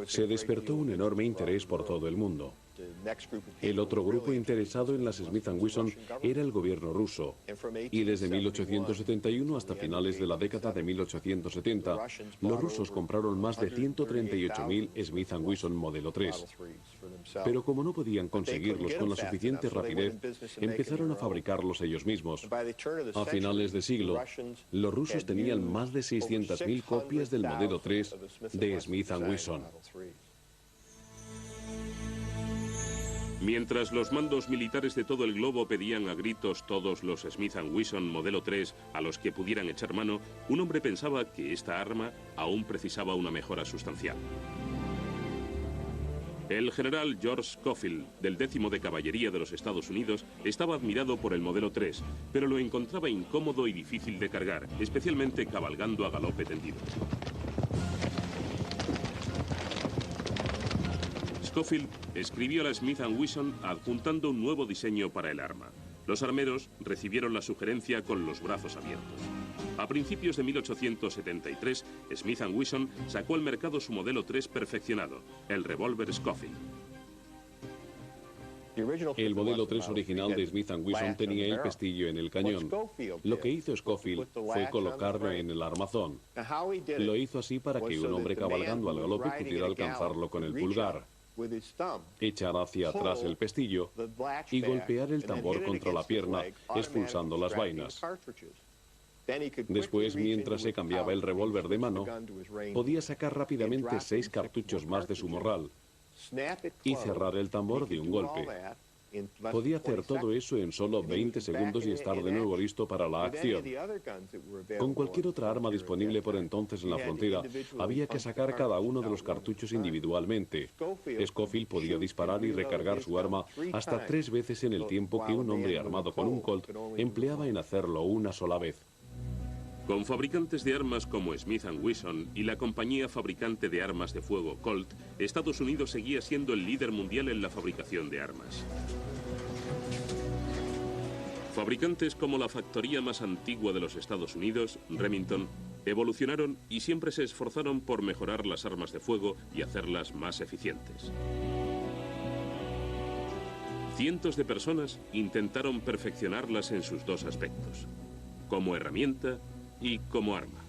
se despertó un enorme interés por todo el mundo. El otro grupo interesado en las Smith & Wesson era el gobierno ruso, y desde 1871 hasta finales de la década de 1870, los rusos compraron más de 138.000 Smith & Wesson modelo 3. Pero como no podían conseguirlos con la suficiente rapidez, empezaron a fabricarlos ellos mismos. A finales de siglo, los rusos tenían más de 600.000 copias del modelo 3 de Smith & Wesson. Mientras los mandos militares de todo el globo pedían a gritos todos los Smith & Wesson modelo 3 a los que pudieran echar mano, un hombre pensaba que esta arma aún precisaba una mejora sustancial. El general George Schofield, del 10º de Caballería de los Estados Unidos, estaba admirado por el modelo 3, pero lo encontraba incómodo y difícil de cargar, especialmente cabalgando a galope tendido. Schofield escribió a la Smith & Wesson adjuntando un nuevo diseño para el arma. Los armeros recibieron la sugerencia con los brazos abiertos. A principios de 1873, Smith & Wesson sacó al mercado su modelo 3 perfeccionado, el revólver Schofield. El modelo 3 original de Smith & Wesson tenía el pestillo en el cañón. Lo que hizo Schofield fue colocarlo en el armazón. Lo hizo así para que un hombre cabalgando al galope pudiera alcanzarlo con el pulgar, echar hacia atrás el pestillo y golpear el tambor contra la pierna, expulsando las vainas. Después, mientras se cambiaba el revólver de mano, podía sacar rápidamente 6 cartuchos más de su morral y cerrar el tambor de un golpe. Podía hacer todo eso en solo 20 segundos y estar de nuevo listo para la acción. Con cualquier otra arma disponible por entonces en la frontera, había que sacar cada uno de los cartuchos individualmente. Scofield podía disparar y recargar su arma hasta 3 veces en el tiempo que un hombre armado con un Colt empleaba en hacerlo una sola vez. Con fabricantes de armas como Smith & Wesson y la compañía fabricante de armas de fuego Colt, Estados Unidos seguía siendo el líder mundial en la fabricación de armas. Fabricantes como la factoría más antigua de los Estados Unidos, Remington, evolucionaron y siempre se esforzaron por mejorar las armas de fuego y hacerlas más eficientes. Cientos de personas intentaron perfeccionarlas en sus dos aspectos, como herramienta y como arma.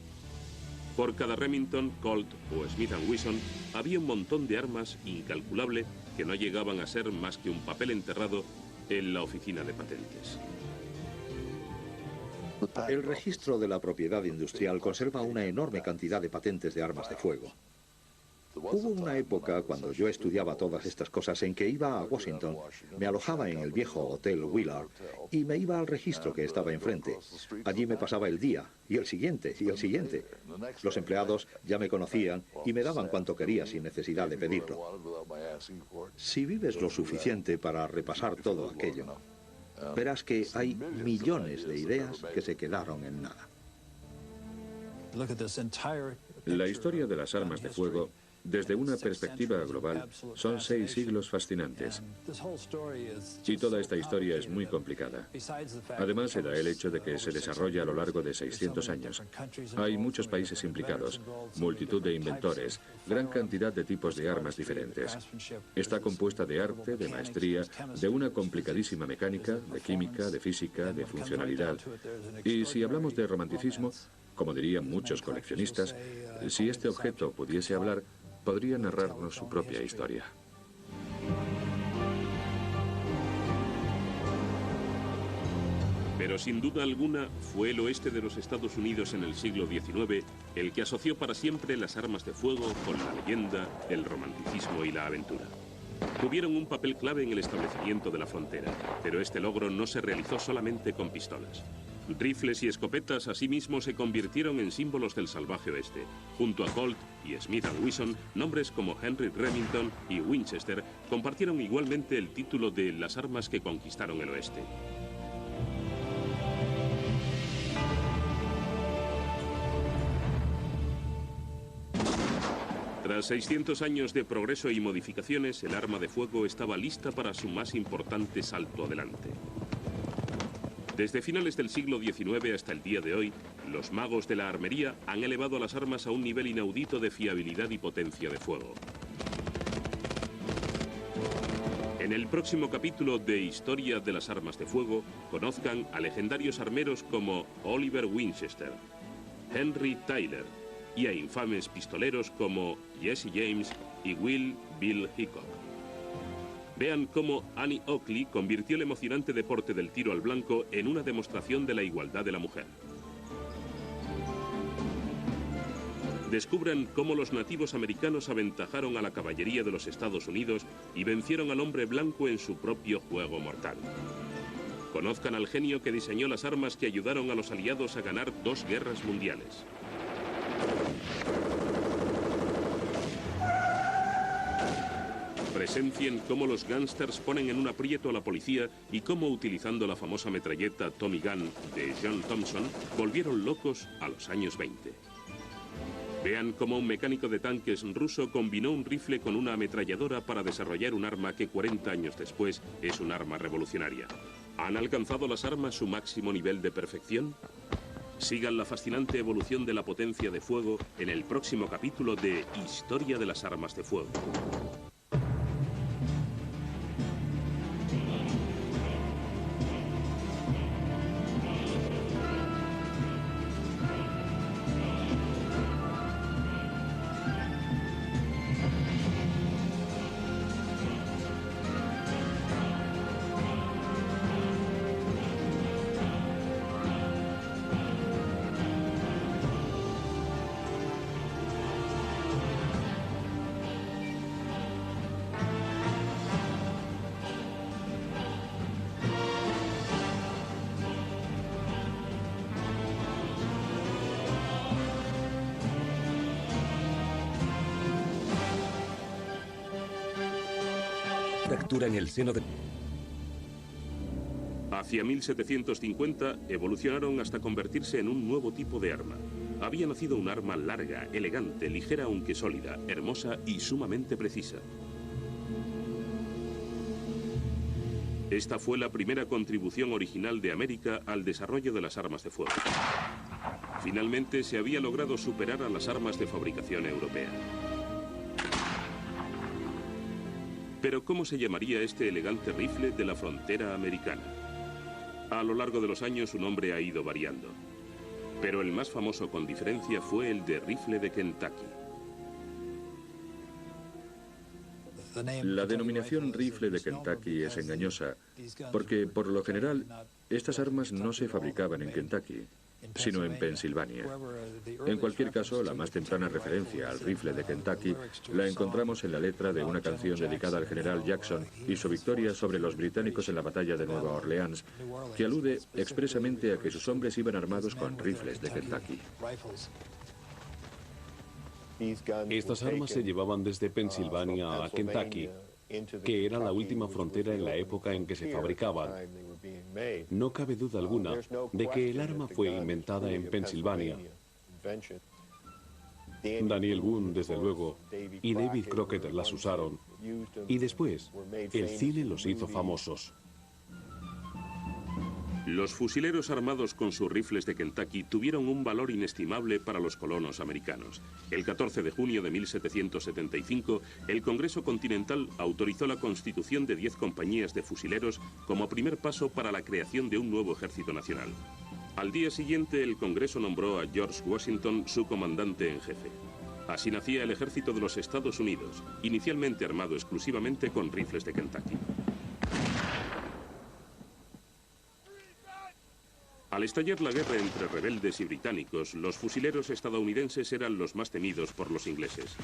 Por cada Remington, Colt o Smith & Wesson había un montón de armas incalculable que no llegaban a ser más que un papel enterrado en la oficina de patentes. El registro de la propiedad industrial conserva una enorme cantidad de patentes de armas de fuego. Hubo una época cuando yo estudiaba todas estas cosas en que iba a Washington, me alojaba en el viejo Hotel Willard y me iba al registro que estaba enfrente. Allí me pasaba el día, y el siguiente, y el siguiente. Los empleados ya me conocían y me daban cuanto quería sin necesidad de pedirlo. Si vives lo suficiente para repasar todo aquello, verás que hay millones de ideas que se quedaron en nada. La historia de las armas de fuego, desde una perspectiva global, son 6 siglos fascinantes. Y toda esta historia es muy complicada. Además, se da el hecho de que se desarrolla a lo largo de 600 años. Hay muchos países implicados, multitud de inventores, gran cantidad de tipos de armas diferentes. Está compuesta de arte, de maestría, de una complicadísima mecánica, de química, de física, de funcionalidad. Y si hablamos de romanticismo, como dirían muchos coleccionistas, si este objeto pudiese hablar, podría narrarnos su propia historia. Pero sin duda alguna fue el oeste de los Estados Unidos en el siglo XIX el que asoció para siempre las armas de fuego con la leyenda, el romanticismo y la aventura. Tuvieron un papel clave en el establecimiento de la frontera, pero este logro no se realizó solamente con pistolas. Rifles y escopetas asimismo se convirtieron en símbolos del salvaje oeste. Junto a Colt y Smith & Wesson, nombres como Henry Remington y Winchester compartieron igualmente el título de las armas que conquistaron el oeste. Tras 600 años de progreso y modificaciones, el arma de fuego estaba lista para su más importante salto adelante. Desde finales del siglo XIX hasta el día de hoy, los magos de la armería han elevado a las armas a un nivel inaudito de fiabilidad y potencia de fuego. En el próximo capítulo de Historia de las Armas de Fuego, conozcan a legendarios armeros como Oliver Winchester, Henry Tyler y a infames pistoleros como Jesse James y Will Bill Hickok. Vean cómo Annie Oakley convirtió el emocionante deporte del tiro al blanco en una demostración de la igualdad de la mujer. Descubran cómo los nativos americanos aventajaron a la caballería de los Estados Unidos y vencieron al hombre blanco en su propio juego mortal. Conozcan al genio que diseñó las armas que ayudaron a los aliados a ganar 2 guerras mundiales. Presencien cómo los gángsters ponen en un aprieto a la policía y cómo, utilizando la famosa metralleta Tommy Gun de John Thompson, volvieron locos a los años 20. Vean cómo un mecánico de tanques ruso combinó un rifle con una ametralladora para desarrollar un arma que 40 años después es un arma revolucionaria. ¿Han alcanzado las armas su máximo nivel de perfección? Sigan la fascinante evolución de la potencia de fuego en el próximo capítulo de Historia de las Armas de Fuego. cultura en el seno de... Hacia 1750 evolucionaron hasta convertirse en un nuevo tipo de arma. Había nacido un arma larga, elegante, ligera aunque sólida, hermosa y sumamente precisa. Esta fue la primera contribución original de América al desarrollo de las armas de fuego. Finalmente se había logrado superar a las armas de fabricación europea. Pero ¿cómo se llamaría este elegante rifle de la frontera americana? A lo largo de los años su nombre ha ido variando. Pero el más famoso con diferencia fue el de rifle de Kentucky. La denominación rifle de Kentucky es engañosa, porque por lo general estas armas no se fabricaban en Kentucky, sino en Pensilvania. En cualquier caso, la más temprana referencia al rifle de Kentucky la encontramos en la letra de una canción dedicada al general Jackson y su victoria sobre los británicos en la batalla de Nueva Orleans, que alude expresamente a que sus hombres iban armados con rifles de Kentucky. Estas armas se llevaban desde Pensilvania a Kentucky, que era la última frontera en la época en que se fabricaban. No cabe duda alguna de que el arma fue inventada en Pensilvania. Daniel Boone, desde luego, y David Crockett las usaron. Y después, el cine los hizo famosos. Los fusileros armados con sus rifles de Kentucky tuvieron un valor inestimable para los colonos americanos. El 14 de junio de 1775, el Congreso Continental autorizó la constitución de 10 compañías de fusileros como primer paso para la creación de un nuevo ejército nacional. Al día siguiente, el Congreso nombró a George Washington su comandante en jefe. Así nacía el ejército de los Estados Unidos, inicialmente armado exclusivamente con rifles de Kentucky. Al estallar la guerra entre rebeldes y británicos, los fusileros estadounidenses eran los más temidos por los ingleses.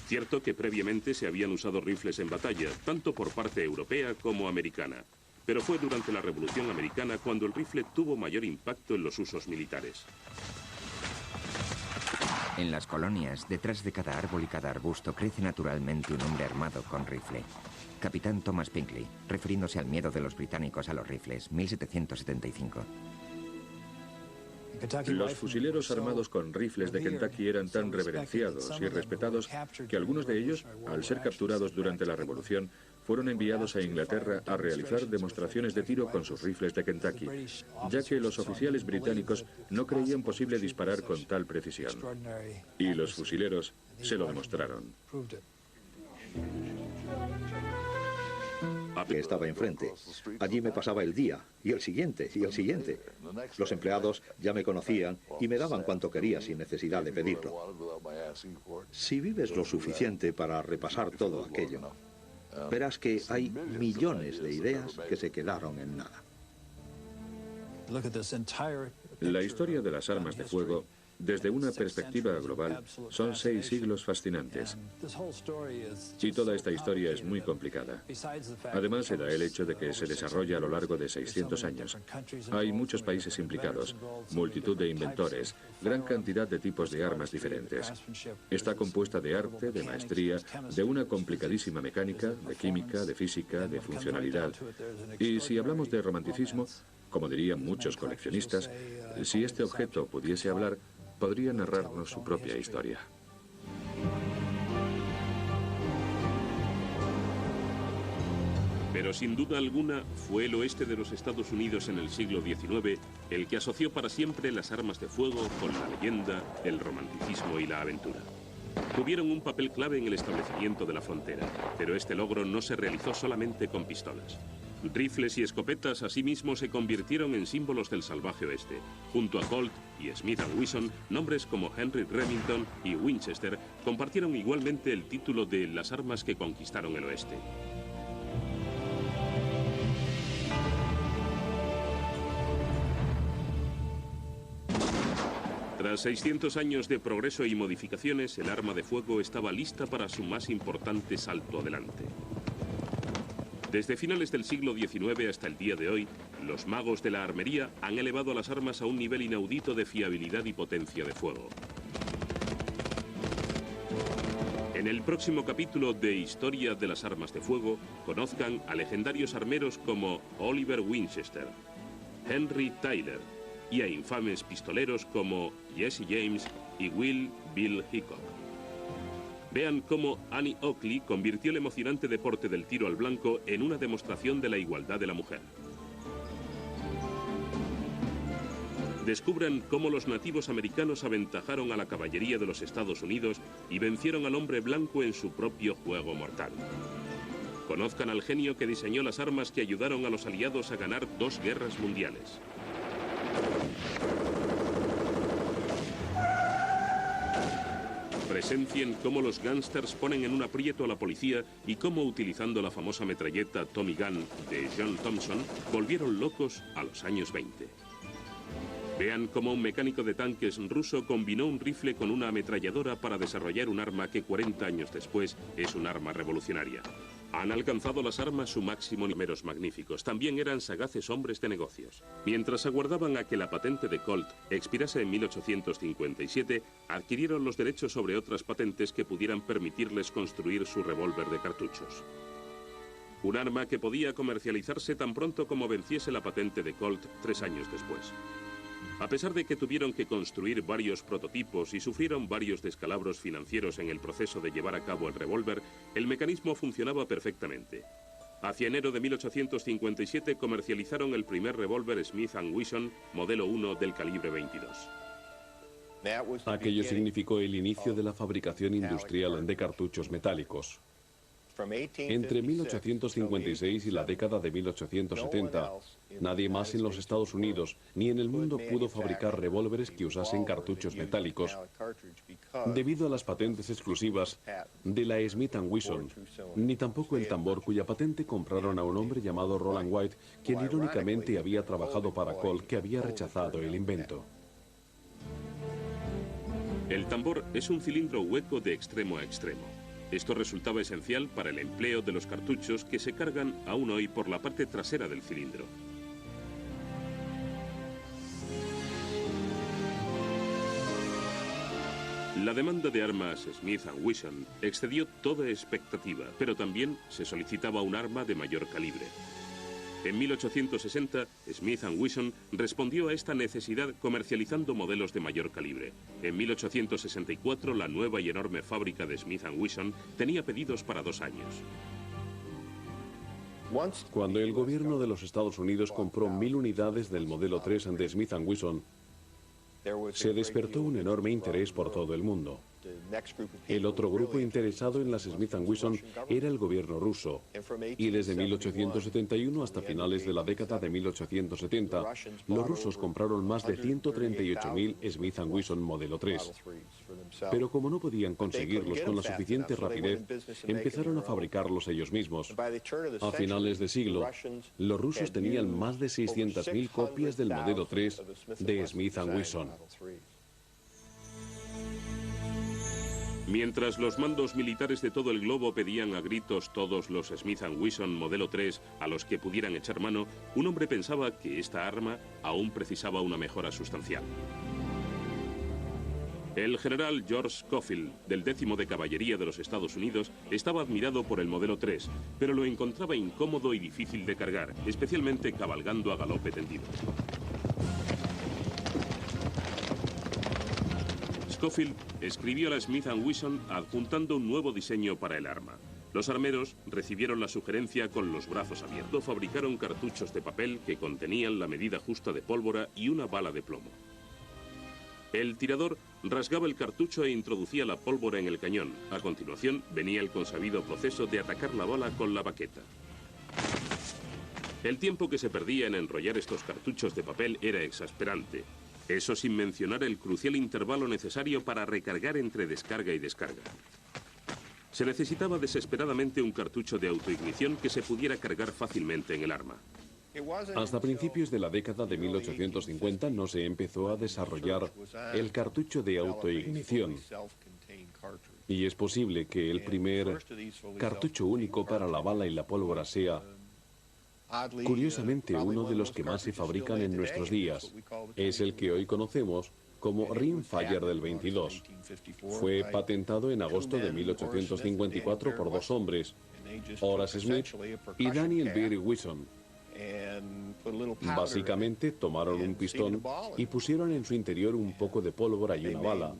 Cierto que previamente se habían usado rifles en batalla, tanto por parte europea como americana, pero fue durante la Revolución Americana cuando el rifle tuvo mayor impacto en los usos militares. En las colonias, detrás de cada árbol y cada arbusto crece naturalmente un hombre armado con rifle. Capitán Thomas Pinkley, refiriéndose al miedo de los británicos a los rifles, 1775. Los fusileros armados con rifles de Kentucky eran tan reverenciados y respetados que algunos de ellos, al ser capturados durante la Revolución, fueron enviados a Inglaterra a realizar demostraciones de tiro con sus rifles de Kentucky, ya que los oficiales británicos no creían posible disparar con tal precisión. Y los fusileros se lo demostraron. Que estaba enfrente. Allí me pasaba el día, y el siguiente, y el siguiente. Los empleados ya me conocían y me daban cuanto quería sin necesidad de pedirlo. Si vives lo suficiente para repasar todo aquello, verás que hay millones de ideas que se quedaron en nada. La historia de las armas de fuego, desde una perspectiva global, son 6 siglos fascinantes. Y toda esta historia es muy complicada. Además, se da el hecho de que se desarrolla a lo largo de 600 años. Hay muchos países implicados, multitud de inventores, gran cantidad de tipos de armas diferentes. Está compuesta de arte, de maestría, de una complicadísima mecánica, de química, de física, de funcionalidad. Y si hablamos de romanticismo, como dirían muchos coleccionistas, si este objeto pudiese hablar, podría narrarnos su propia historia. Pero sin duda alguna fue el oeste de los Estados Unidos en el siglo XIX el que asoció para siempre las armas de fuego con la leyenda, el romanticismo y la aventura. Tuvieron un papel clave en el establecimiento de la frontera, pero este logro no se realizó solamente con pistolas. Rifles y escopetas asimismo se convirtieron en símbolos del salvaje oeste. Junto a Colt y Smith & Wesson, nombres como Henry Remington y Winchester compartieron igualmente el título de las armas que conquistaron el oeste. Tras 600 años de progreso y modificaciones, el arma de fuego estaba lista para su más importante salto adelante. Desde finales del siglo XIX hasta el día de hoy, los magos de la armería han elevado las armas a un nivel inaudito de fiabilidad y potencia de fuego. En En el próximo capítulo de Historia de las Armas de Fuego, conozcan a legendarios armeros como Oliver Winchester, Henry Tyler y a infames pistoleros como Jesse James y Will Bill Hickok. Vean cómo Annie Oakley convirtió el emocionante deporte del tiro al blanco en una demostración de la igualdad de la mujer. Descubran cómo los nativos americanos aventajaron a la caballería de los Estados Unidos y vencieron al hombre blanco en su propio juego mortal. Conozcan al genio que diseñó las armas que ayudaron a los aliados a ganar 2 guerras mundiales. Presencien cómo los gángsters ponen en un aprieto a la policía y cómo, utilizando la famosa metralleta Tommy Gun de John Thompson, volvieron locos a los años 20. Vean cómo un mecánico de tanques ruso combinó un rifle con una ametralladora para desarrollar un arma que 40 años después es un arma revolucionaria. Han alcanzado las armas su máximo números magníficos. También eran sagaces hombres de negocios. Mientras aguardaban a que la patente de Colt expirase en 1857, adquirieron los derechos sobre otras patentes que pudieran permitirles construir su revólver de cartuchos. Un arma que podía comercializarse tan pronto como venciese la patente de Colt 3 años después. A pesar de que tuvieron que construir varios prototipos y sufrieron varios descalabros financieros en el proceso de llevar a cabo el revólver, el mecanismo funcionaba perfectamente. Hacia enero de 1857 comercializaron el primer revólver Smith & Wesson modelo 1 del calibre 22. Aquello significó el inicio de la fabricación industrial de cartuchos metálicos. Entre 1856 y la década de 1870, nadie más en los Estados Unidos ni en el mundo pudo fabricar revólveres que usasen cartuchos metálicos, debido a las patentes exclusivas de la Smith & Wesson, ni tampoco el tambor cuya patente compraron a un hombre llamado Roland White, quien irónicamente había trabajado para Colt, que había rechazado el invento. El tambor es un cilindro hueco de extremo a extremo. Esto resultaba esencial para el empleo de los cartuchos que se cargan aún hoy por la parte trasera del cilindro. La demanda de armas Smith & Wesson excedió toda expectativa, pero también se solicitaba un arma de mayor calibre. En 1860, Smith & Wesson respondió a esta necesidad comercializando modelos de mayor calibre. En 1864, la nueva y enorme fábrica de Smith & Wesson tenía pedidos para 2 años. Cuando el gobierno de los Estados Unidos compró 1000 unidades del modelo 3 de Smith & Wesson, se despertó un enorme interés por todo el mundo. El otro grupo interesado en las Smith & Wesson era el gobierno ruso, y desde 1871 hasta finales de la década de 1870, los rusos compraron más de 138.000 Smith & Wesson modelo 3. Pero como no podían conseguirlos con la suficiente rapidez, empezaron a fabricarlos ellos mismos. A finales de siglo, los rusos tenían más de 600.000 copias del modelo 3 de Smith & Wesson. Mientras los mandos militares de todo el globo pedían a gritos todos los Smith & Wesson modelo 3 a los que pudieran echar mano, un hombre pensaba que esta arma aún precisaba una mejora sustancial. El general George Schofield, del 10º de Caballería de los Estados Unidos, estaba admirado por el modelo 3, pero lo encontraba incómodo y difícil de cargar, especialmente cabalgando a galope tendido. Schofield escribió a la Smith & Wesson adjuntando un nuevo diseño para el arma. Los armeros recibieron la sugerencia con los brazos abiertos. Fabricaron cartuchos de papel que contenían la medida justa de pólvora y una bala de plomo. El tirador rasgaba el cartucho e introducía la pólvora en el cañón. A continuación venía el consabido proceso de atacar la bala con la baqueta. El tiempo que se perdía en enrollar estos cartuchos de papel era exasperante. Eso sin mencionar el crucial intervalo necesario para recargar entre descarga y descarga. Se necesitaba desesperadamente un cartucho de autoignición que se pudiera cargar fácilmente en el arma. Hasta principios de la década de 1850 no se empezó a desarrollar el cartucho de autoignición. Y es posible que el primer cartucho único para la bala y la pólvora sea, curiosamente, uno de los que más se fabrican en nuestros días. Es el que hoy conocemos como Rimfire del 22. Fue patentado en agosto de 1854 por dos hombres, Horace Smith y Daniel Beery Wilson. Básicamente tomaron un pistón y pusieron en su interior un poco de pólvora y una bala,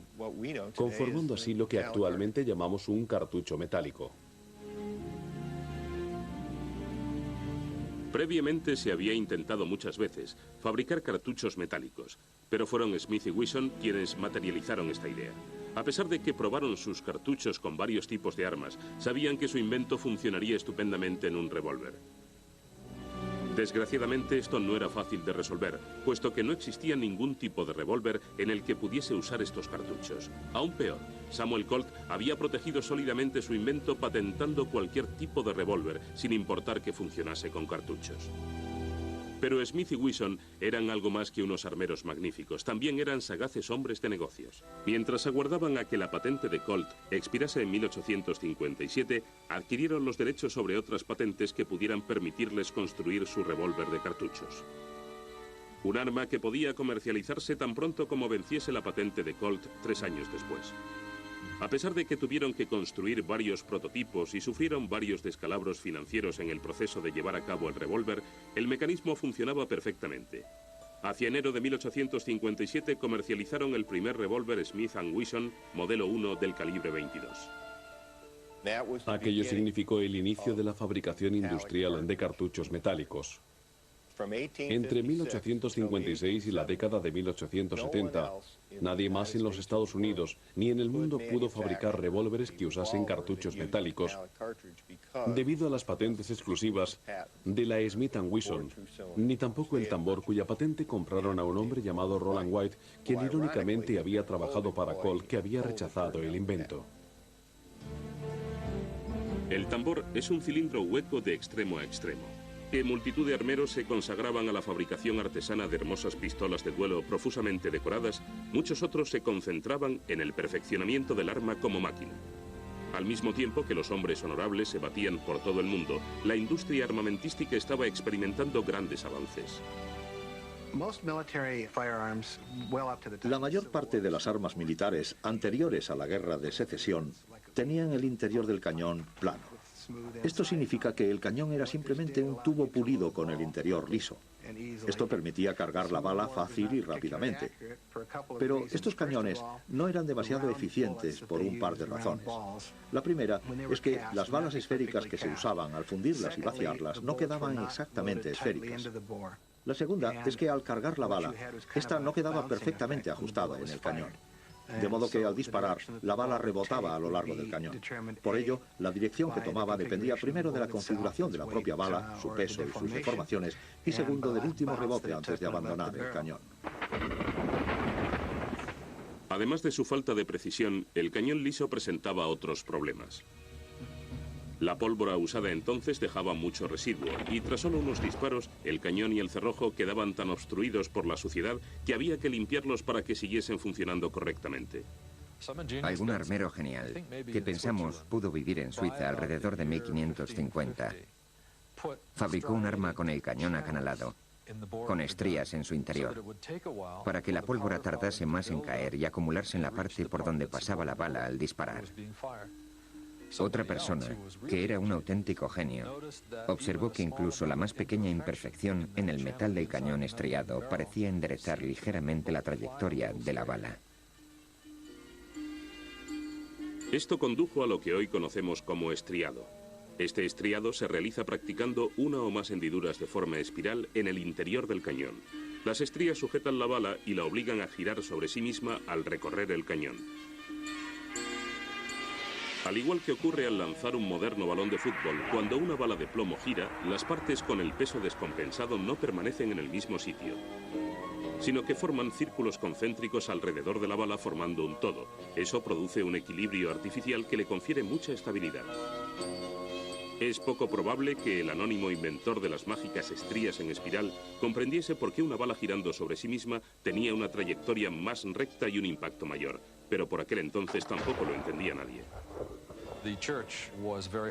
conformando así lo que actualmente llamamos un cartucho metálico. Previamente se había intentado muchas veces fabricar cartuchos metálicos, pero fueron Smith y Wilson quienes materializaron esta idea. A pesar de que probaron sus cartuchos con varios tipos de armas, sabían que su invento funcionaría estupendamente en un revólver. Desgraciadamente esto no era fácil de resolver, puesto que no existía ningún tipo de revólver en el que pudiese usar estos cartuchos. Aún peor, Samuel Colt había protegido sólidamente su invento patentando cualquier tipo de revólver, sin importar que funcionase con cartuchos. Pero Smith y Wilson eran algo más que unos armeros magníficos, también eran sagaces hombres de negocios. Mientras aguardaban a que la patente de Colt expirase en 1857, adquirieron los derechos sobre otras patentes que pudieran permitirles construir su revólver de cartuchos. Un arma que podía comercializarse tan pronto como venciese la patente de Colt 3 años después. A pesar de que tuvieron que construir varios prototipos y sufrieron varios descalabros financieros en el proceso de llevar a cabo el revólver, el mecanismo funcionaba perfectamente. Hacia enero de 1857 comercializaron el primer revólver Smith & Wesson modelo 1 del calibre 22. Aquello significó el inicio de la fabricación industrial de cartuchos metálicos. Entre 1856 y la década de 1870, nadie más en los Estados Unidos ni en el mundo pudo fabricar revólveres que usasen cartuchos metálicos, debido a las patentes exclusivas de la Smith & Wesson, ni tampoco el tambor cuya patente compraron a un hombre llamado Roland White, quien irónicamente había trabajado para Colt, que había rechazado el invento. El tambor es un cilindro hueco de extremo a extremo. Que multitud de armeros se consagraban a la fabricación artesana de hermosas pistolas de duelo profusamente decoradas, muchos otros se concentraban en el perfeccionamiento del arma como máquina. Al mismo tiempo que los hombres honorables se batían por todo el mundo, la industria armamentística estaba experimentando grandes avances. La mayor parte de las armas militares anteriores a la Guerra de Secesión tenían el interior del cañón plano. Esto significa que el cañón era simplemente un tubo pulido con el interior liso. Esto permitía cargar la bala fácil y rápidamente. Pero estos cañones no eran demasiado eficientes por un par de razones. La primera es que las balas esféricas que se usaban al fundirlas y vaciarlas no quedaban exactamente esféricas. La segunda es que al cargar la bala, esta no quedaba perfectamente ajustada en el cañón. De modo que al disparar, la bala rebotaba a lo largo del cañón. Por ello, la dirección que tomaba dependía primero de la configuración de la propia bala, su peso y sus deformaciones, y segundo del último rebote antes de abandonar el cañón. Además de su falta de precisión, el cañón liso presentaba otros problemas. La pólvora usada entonces dejaba mucho residuo y tras solo unos disparos, el cañón y el cerrojo quedaban tan obstruidos por la suciedad que había que limpiarlos para que siguiesen funcionando correctamente. Algún armero genial, que pensamos pudo vivir en Suiza alrededor de 1550, fabricó un arma con el cañón acanalado, con estrías en su interior, para que la pólvora tardase más en caer y acumularse en la parte por donde pasaba la bala al disparar. Otra persona, que era un auténtico genio, observó que incluso la más pequeña imperfección en el metal del cañón estriado parecía enderezar ligeramente la trayectoria de la bala. Esto condujo a lo que hoy conocemos como estriado. Este estriado se realiza practicando una o más hendiduras de forma espiral en el interior del cañón. Las estrías sujetan la bala y la obligan a girar sobre sí misma al recorrer el cañón. Al igual que ocurre al lanzar un moderno balón de fútbol, cuando una bala de plomo gira, las partes con el peso descompensado no permanecen en el mismo sitio, sino que forman círculos concéntricos alrededor de la bala formando un todo. Eso produce un equilibrio artificial que le confiere mucha estabilidad. Es poco probable que el anónimo inventor de las mágicas estrías en espiral comprendiese por qué una bala girando sobre sí misma tenía una trayectoria más recta y un impacto mayor, pero por aquel entonces tampoco lo entendía nadie.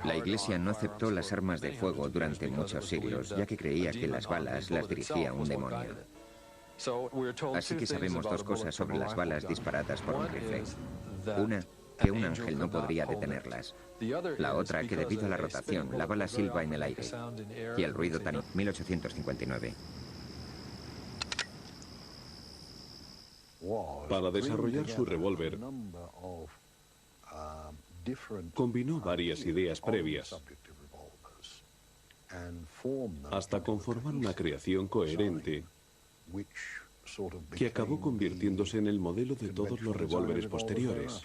La Iglesia no aceptó las armas de fuego durante muchos siglos, ya que creía que las balas las dirigía un demonio. Así que sabemos dos cosas sobre las balas disparadas por un rifle. Una, que un ángel no podría detenerlas. La otra, que debido a la rotación, la bala silba en el aire. Y el ruido tan... 1859. Para desarrollar su revólver, combinó varias ideas previas hasta conformar una creación coherente que acabó convirtiéndose en el modelo de todos los revólveres posteriores.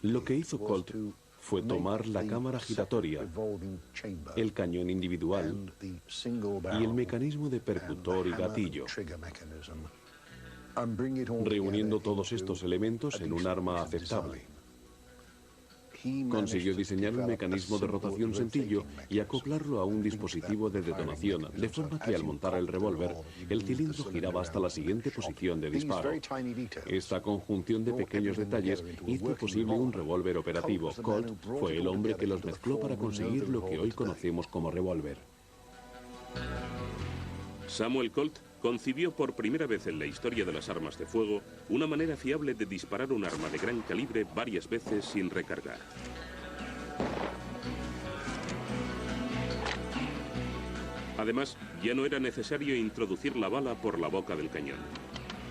Lo que hizo Colt fue tomar la cámara giratoria, el cañón individual y el mecanismo de percutor y gatillo, reuniendo todos estos elementos en un arma aceptable. Consiguió diseñar un mecanismo de rotación sencillo y acoplarlo a un dispositivo de detonación, de forma que al montar el revólver, el cilindro giraba hasta la siguiente posición de disparo. Esta conjunción de pequeños detalles hizo posible un revólver operativo. Colt fue el hombre que los mezcló para conseguir lo que hoy conocemos como revólver. Samuel Colt concibió por primera vez en la historia de las armas de fuego una manera fiable de disparar un arma de gran calibre varias veces sin recargar. Además, ya no era necesario introducir la bala por la boca del cañón.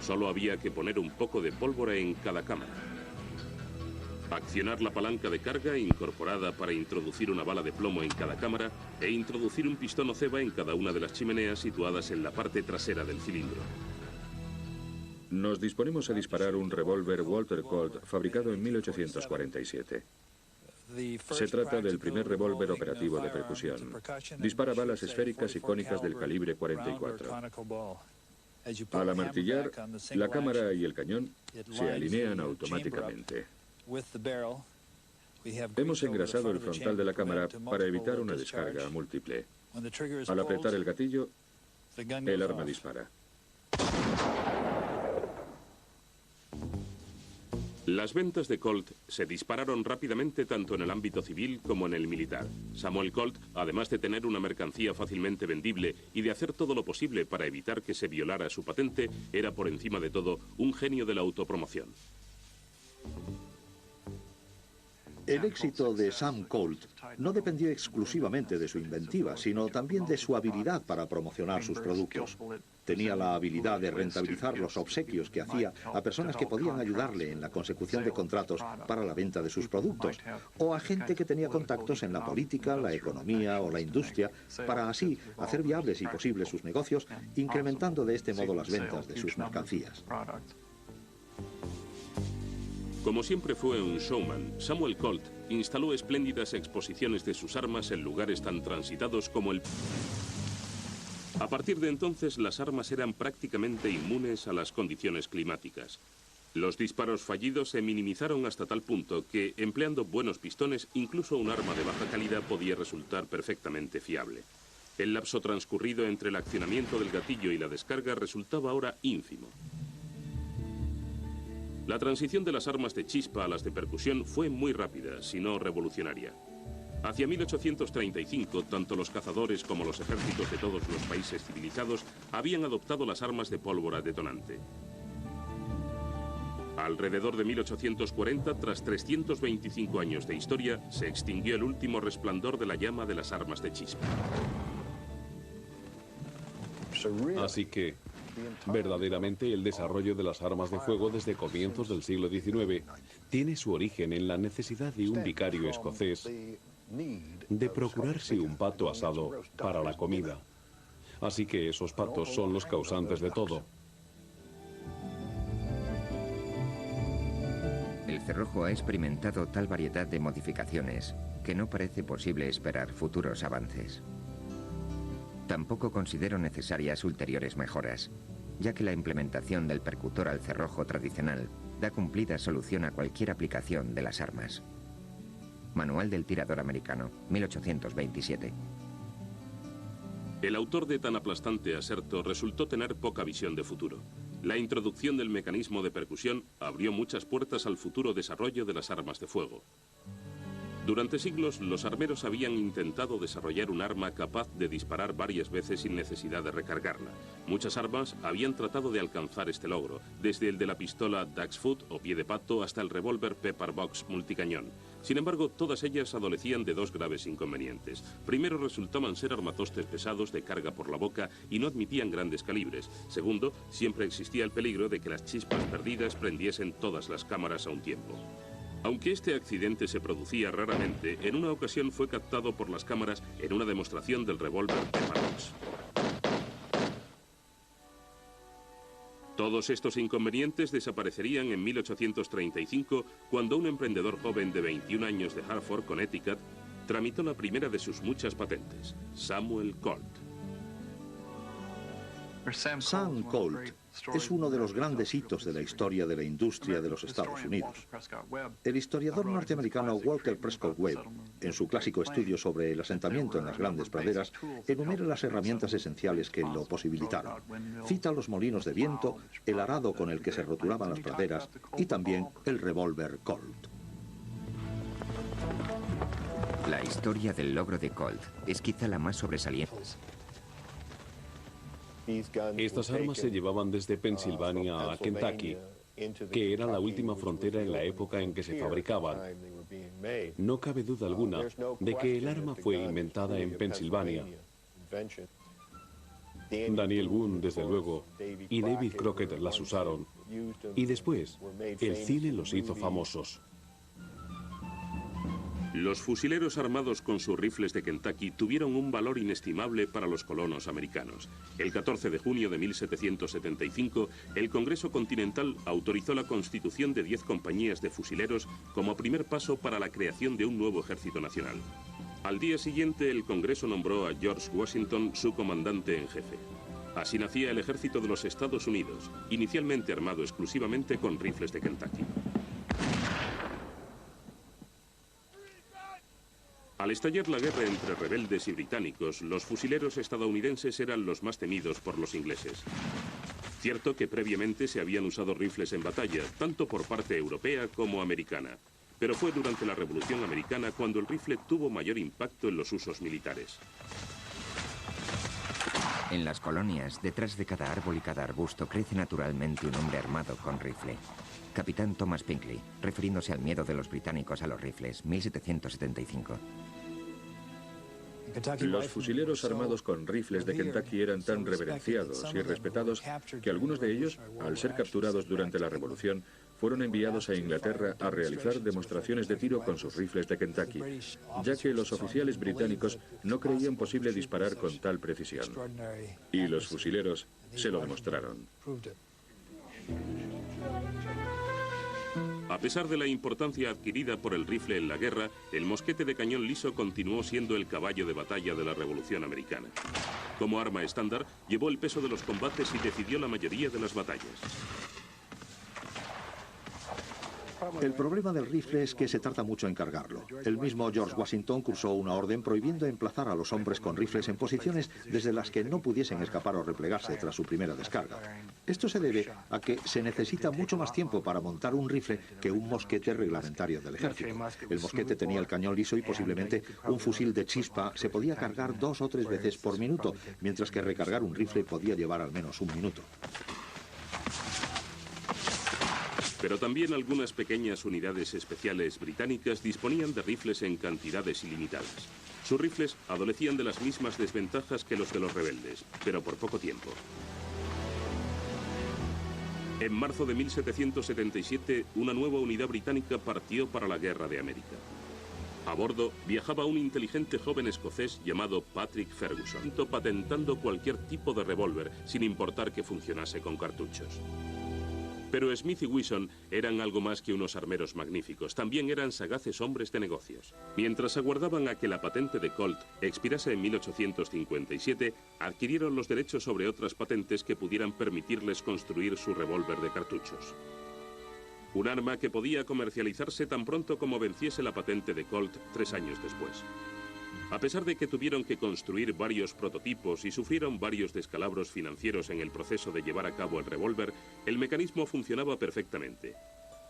Solo había que poner un poco de pólvora en cada cámara. Accionar la palanca de carga incorporada para introducir una bala de plomo en cada cámara e introducir un pistón o ceba en cada una de las chimeneas situadas en la parte trasera del cilindro. Nos disponemos a disparar un revólver Walter Colt fabricado en 1847. Se trata del primer revólver operativo de percusión. Dispara balas esféricas y cónicas del calibre 44. Al amartillar, la cámara y el cañón se alinean automáticamente. Hemos engrasado el frontal de la cámara para evitar una descarga múltiple. Al apretar el gatillo, el arma dispara. Las ventas de Colt se dispararon rápidamente tanto en el ámbito civil como en el militar. Samuel Colt, además de tener una mercancía fácilmente vendible y de hacer todo lo posible para evitar que se violara su patente, era por encima de todo un genio de la autopromoción. El éxito de Sam Colt no dependió exclusivamente de su inventiva, sino también de su habilidad para promocionar sus productos. Tenía la habilidad de rentabilizar los obsequios que hacía a personas que podían ayudarle en la consecución de contratos para la venta de sus productos, o a gente que tenía contactos en la política, la economía o la industria, para así hacer viables y posibles sus negocios, incrementando de este modo las ventas de sus mercancías. Como siempre fue un showman, Samuel Colt instaló espléndidas exposiciones de sus armas en lugares tan transitados como el... A partir de entonces, las armas eran prácticamente inmunes a las condiciones climáticas. Los disparos fallidos se minimizaron hasta tal punto que, empleando buenos pistones, incluso un arma de baja calidad podía resultar perfectamente fiable. El lapso transcurrido entre el accionamiento del gatillo y la descarga resultaba ahora ínfimo. La transición de las armas de chispa a las de percusión fue muy rápida, si no revolucionaria. Hacia 1835, tanto los cazadores como los ejércitos de todos los países civilizados habían adoptado las armas de pólvora detonante. Alrededor de 1840, tras 325 años de historia, se extinguió el último resplandor de la llama de las armas de chispa. Así que, verdaderamente, el desarrollo de las armas de fuego desde comienzos del siglo XIX tiene su origen en la necesidad de un vicario escocés de procurarse un pato asado para la comida. Así que esos patos son los causantes de todo. El cerrojo ha experimentado tal variedad de modificaciones que no parece posible esperar futuros avances. Tampoco considero necesarias ulteriores mejoras, ya que la implementación del percutor al cerrojo tradicional da cumplida solución a cualquier aplicación de las armas. Manual del tirador americano, 1827. El autor de tan aplastante aserto resultó tener poca visión de futuro. La introducción del mecanismo de percusión abrió muchas puertas al futuro desarrollo de las armas de fuego. Durante siglos, los armeros habían intentado desarrollar un arma capaz de disparar varias veces sin necesidad de recargarla. Muchas armas habían tratado de alcanzar este logro, desde el de la pistola Duck's Foot o pie de pato hasta el revólver Pepper Box multicañón. Sin embargo, todas ellas adolecían de dos graves inconvenientes. Primero, resultaban ser armatostes pesados de carga por la boca y no admitían grandes calibres. Segundo, siempre existía el peligro de que las chispas perdidas prendiesen todas las cámaras a un tiempo. Aunque este accidente se producía raramente, en una ocasión fue captado por las cámaras en una demostración del revólver Pepper Box. Todos estos inconvenientes desaparecerían en 1835, cuando un emprendedor joven de 21 años de Hartford, Connecticut, tramitó la primera de sus muchas patentes, Samuel Colt. Sam Colt es uno de los grandes hitos de la historia de la industria de los Estados Unidos. El historiador norteamericano Walter Prescott Webb, en su clásico estudio sobre el asentamiento en las grandes praderas, enumera las herramientas esenciales que lo posibilitaron. Cita los molinos de viento, el arado con el que se roturaban las praderas y también el revólver Colt. La historia del logro de Colt es quizá la más sobresaliente. Estas armas se llevaban desde Pensilvania a Kentucky, que era la última frontera en la época en que se fabricaban. No cabe duda alguna de que el arma fue inventada en Pensilvania. Daniel Boone, desde luego, y David Crockett las usaron. Y después, el cine los hizo famosos. Los fusileros armados con sus rifles de Kentucky tuvieron un valor inestimable para los colonos americanos. El 14 de junio de 1775, el Congreso Continental autorizó la constitución de 10 compañías de fusileros como primer paso para la creación de un nuevo ejército nacional. Al día siguiente, el Congreso nombró a George Washington su comandante en jefe. Así nacía el ejército de los Estados Unidos, inicialmente armado exclusivamente con rifles de Kentucky. Al estallar la guerra entre rebeldes y británicos, los fusileros estadounidenses eran los más temidos por los ingleses. Cierto que previamente se habían usado rifles en batalla, tanto por parte europea como americana. Pero fue durante la Revolución Americana cuando el rifle tuvo mayor impacto en los usos militares. En las colonias, detrás de cada árbol y cada arbusto crece naturalmente un hombre armado con rifle. Capitán Thomas Pinkley, refiriéndose al miedo de los británicos a los rifles, 1775. Los fusileros armados con rifles de Kentucky eran tan reverenciados y respetados que algunos de ellos, al ser capturados durante la Revolución, fueron enviados a Inglaterra a realizar demostraciones de tiro con sus rifles de Kentucky, ya que los oficiales británicos no creían posible disparar con tal precisión. Y los fusileros se lo demostraron. A pesar de la importancia adquirida por el rifle en la guerra, el mosquete de cañón liso continuó siendo el caballo de batalla de la Revolución Americana. Como arma estándar, llevó el peso de los combates y decidió la mayoría de las batallas. El problema del rifle es que se tarda mucho en cargarlo. El mismo George Washington cursó una orden prohibiendo emplazar a los hombres con rifles en posiciones desde las que no pudiesen escapar o replegarse tras su primera descarga. Esto se debe a que se necesita mucho más tiempo para montar un rifle que un mosquete reglamentario del ejército. El mosquete tenía el cañón liso y posiblemente un fusil de chispa se podía cargar 2 o 3 veces por minuto, mientras que recargar un rifle podía llevar al menos 1 minuto. Pero también algunas pequeñas unidades especiales británicas disponían de rifles en cantidades ilimitadas. Sus rifles adolecían de las mismas desventajas que los de los rebeldes, pero por poco tiempo. En marzo de 1777, una nueva unidad británica partió para la Guerra de América. A bordo viajaba un inteligente joven escocés llamado Patrick Ferguson, patentando cualquier tipo de revólver, sin importar que funcionase con cartuchos. Pero Smith y Wesson eran algo más que unos armeros magníficos, también eran sagaces hombres de negocios. Mientras aguardaban a que la patente de Colt expirase en 1857, adquirieron los derechos sobre otras patentes que pudieran permitirles construir su revólver de cartuchos. Un arma que podía comercializarse tan pronto como venciese la patente de Colt 3 años después. A pesar de que tuvieron que construir varios prototipos y sufrieron varios descalabros financieros en el proceso de llevar a cabo el revólver, el mecanismo funcionaba perfectamente.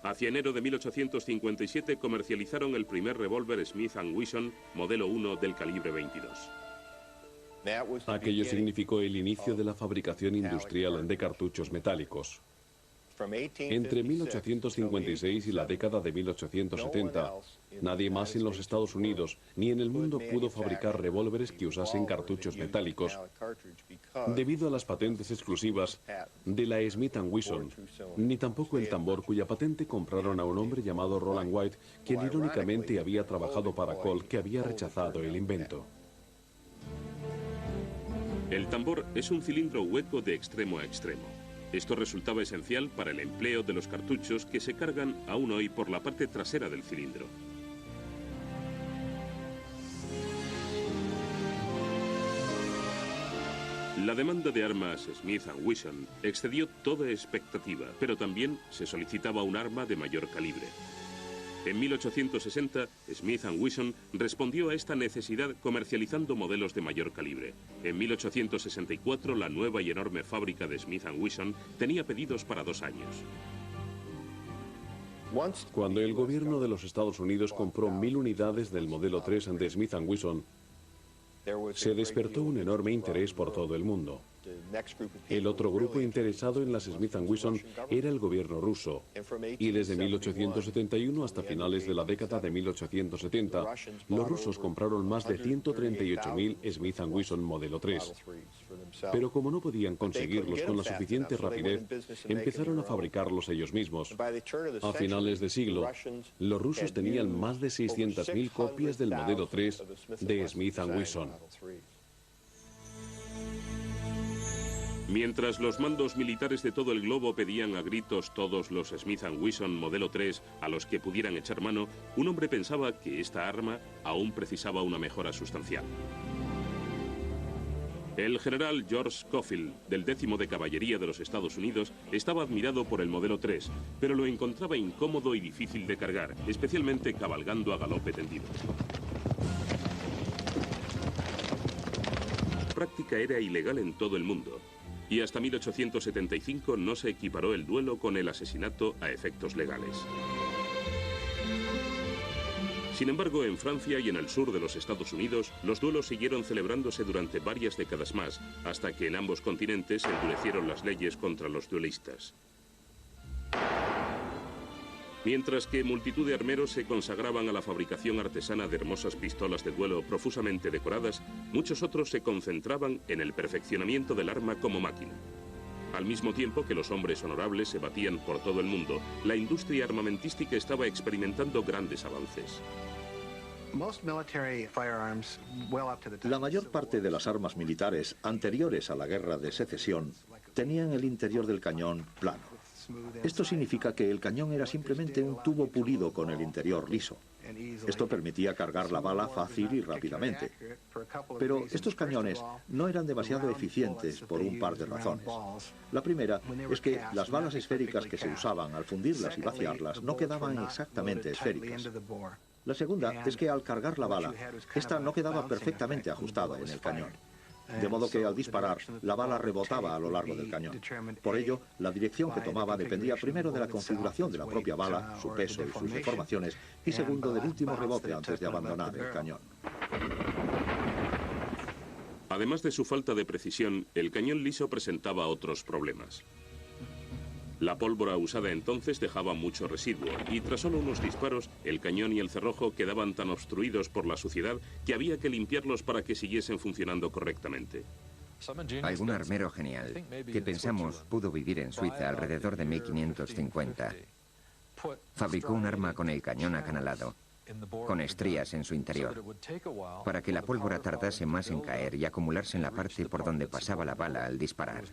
Hacia enero de 1857 comercializaron el primer revólver Smith & Wesson modelo 1 del calibre 22. Aquello significó el inicio de la fabricación industrial de cartuchos metálicos. Entre 1856 y la década de 1870, nadie más en los Estados Unidos ni en el mundo pudo fabricar revólveres que usasen cartuchos metálicos debido a las patentes exclusivas de la Smith & Wesson, ni tampoco el tambor cuya patente compraron a un hombre llamado Roland White, quien irónicamente había trabajado para Colt, que había rechazado el invento. El tambor es un cilindro hueco de extremo a extremo. Esto resultaba esencial para el empleo de los cartuchos que se cargan aún hoy por la parte trasera del cilindro. La demanda de armas Smith & Wesson excedió toda expectativa, pero también se solicitaba un arma de mayor calibre. En 1860, Smith & Wesson respondió a esta necesidad comercializando modelos de mayor calibre. En 1864, la nueva y enorme fábrica de Smith & Wesson tenía pedidos para 2 años. Cuando el gobierno de los Estados Unidos compró 1000 unidades del modelo 3 de Smith & Wesson, se despertó un enorme interés por todo el mundo. El otro grupo interesado en las Smith & Wesson era el gobierno ruso, y desde 1871 hasta finales de la década de 1870, los rusos compraron más de 138.000 Smith & Wesson modelo 3. Pero como no podían conseguirlos con la suficiente rapidez, empezaron a fabricarlos ellos mismos. A finales de siglo, los rusos tenían más de 600.000 copias del modelo 3 de Smith & Wesson. Mientras los mandos militares de todo el globo pedían a gritos todos los Smith & Wesson modelo 3 a los que pudieran echar mano, un hombre pensaba que esta arma aún precisaba una mejora sustancial. El general George Schofield, del 10º de Caballería de los Estados Unidos, estaba admirado por el modelo 3, pero lo encontraba incómodo y difícil de cargar, especialmente cabalgando a galope tendido. La práctica era ilegal en todo el mundo, y hasta 1875 no se equiparó el duelo con el asesinato a efectos legales. Sin embargo, en Francia y en el sur de los Estados Unidos, los duelos siguieron celebrándose durante varias décadas más, hasta que en ambos continentes se endurecieron las leyes contra los duelistas. Mientras que multitud de armeros se consagraban a la fabricación artesana de hermosas pistolas de duelo profusamente decoradas, muchos otros se concentraban en el perfeccionamiento del arma como máquina. Al mismo tiempo que los hombres honorables se batían por todo el mundo, la industria armamentística estaba experimentando grandes avances. La mayor parte de las armas militares anteriores a la Guerra de Secesión tenían el interior del cañón plano. Esto significa que el cañón era simplemente un tubo pulido con el interior liso. Esto permitía cargar la bala fácil y rápidamente. Pero estos cañones no eran demasiado eficientes por un par de razones. La primera es que las balas esféricas que se usaban al fundirlas y vaciarlas no quedaban exactamente esféricas. La segunda es que al cargar la bala, esta no quedaba perfectamente ajustada en el cañón. De modo que al disparar, la bala rebotaba a lo largo del cañón. Por ello, la dirección que tomaba dependía primero de la configuración de la propia bala, su peso y sus deformaciones, y segundo del último rebote antes de abandonar el cañón. Además de su falta de precisión, el cañón liso presentaba otros problemas. La pólvora usada entonces dejaba mucho residuo y tras solo unos disparos, el cañón y el cerrojo quedaban tan obstruidos por la suciedad que había que limpiarlos para que siguiesen funcionando correctamente. Algún armero genial que pensamos pudo vivir en Suiza alrededor de 1550 fabricó un arma con el cañón acanalado, con estrías en su interior, para que la pólvora tardase más en caer y acumularse en la parte por donde pasaba la bala al disparar.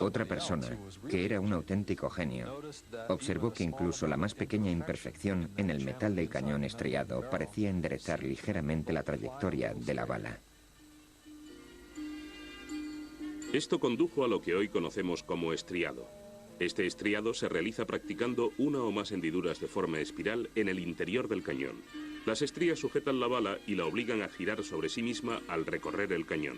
Otra persona, que era un auténtico genio, observó que incluso la más pequeña imperfección en el metal del cañón estriado parecía enderezar ligeramente la trayectoria de la bala. Esto condujo a lo que hoy conocemos como estriado. Este estriado se realiza practicando una o más hendiduras de forma espiral en el interior del cañón. Las estrías sujetan la bala y la obligan a girar sobre sí misma al recorrer el cañón.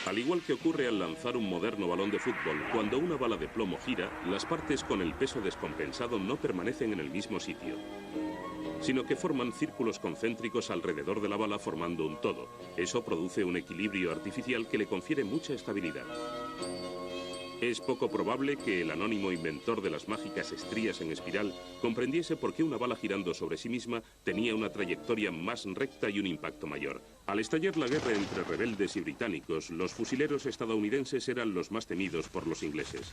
Al igual que ocurre al lanzar un moderno balón de fútbol, cuando una bala de plomo gira, las partes con el peso descompensado no permanecen en el mismo sitio, sino que forman círculos concéntricos alrededor de la bala formando un todo. Eso produce un equilibrio artificial que le confiere mucha estabilidad. Es poco probable que el anónimo inventor de las mágicas estrías en espiral comprendiese por qué una bala girando sobre sí misma tenía una trayectoria más recta y un impacto mayor. Al estallar la guerra entre rebeldes y británicos, los fusileros estadounidenses eran los más temidos por los ingleses.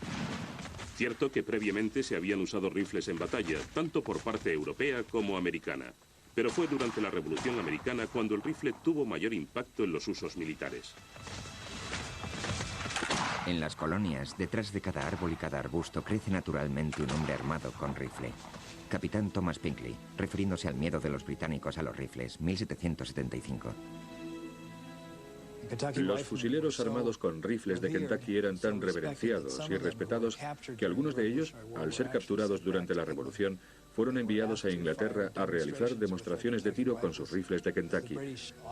Cierto que previamente se habían usado rifles en batalla, tanto por parte europea como americana. Pero fue durante la Revolución Americana cuando el rifle tuvo mayor impacto en los usos militares. En las colonias, detrás de cada árbol y cada arbusto crece naturalmente un hombre armado con rifle. Capitán Thomas Pinkley, refiriéndose al miedo de los británicos a los rifles, 1775. Los fusileros armados con rifles de Kentucky eran tan reverenciados y respetados que algunos de ellos, al ser capturados durante la Revolución, fueron enviados a Inglaterra a realizar demostraciones de tiro con sus rifles de Kentucky,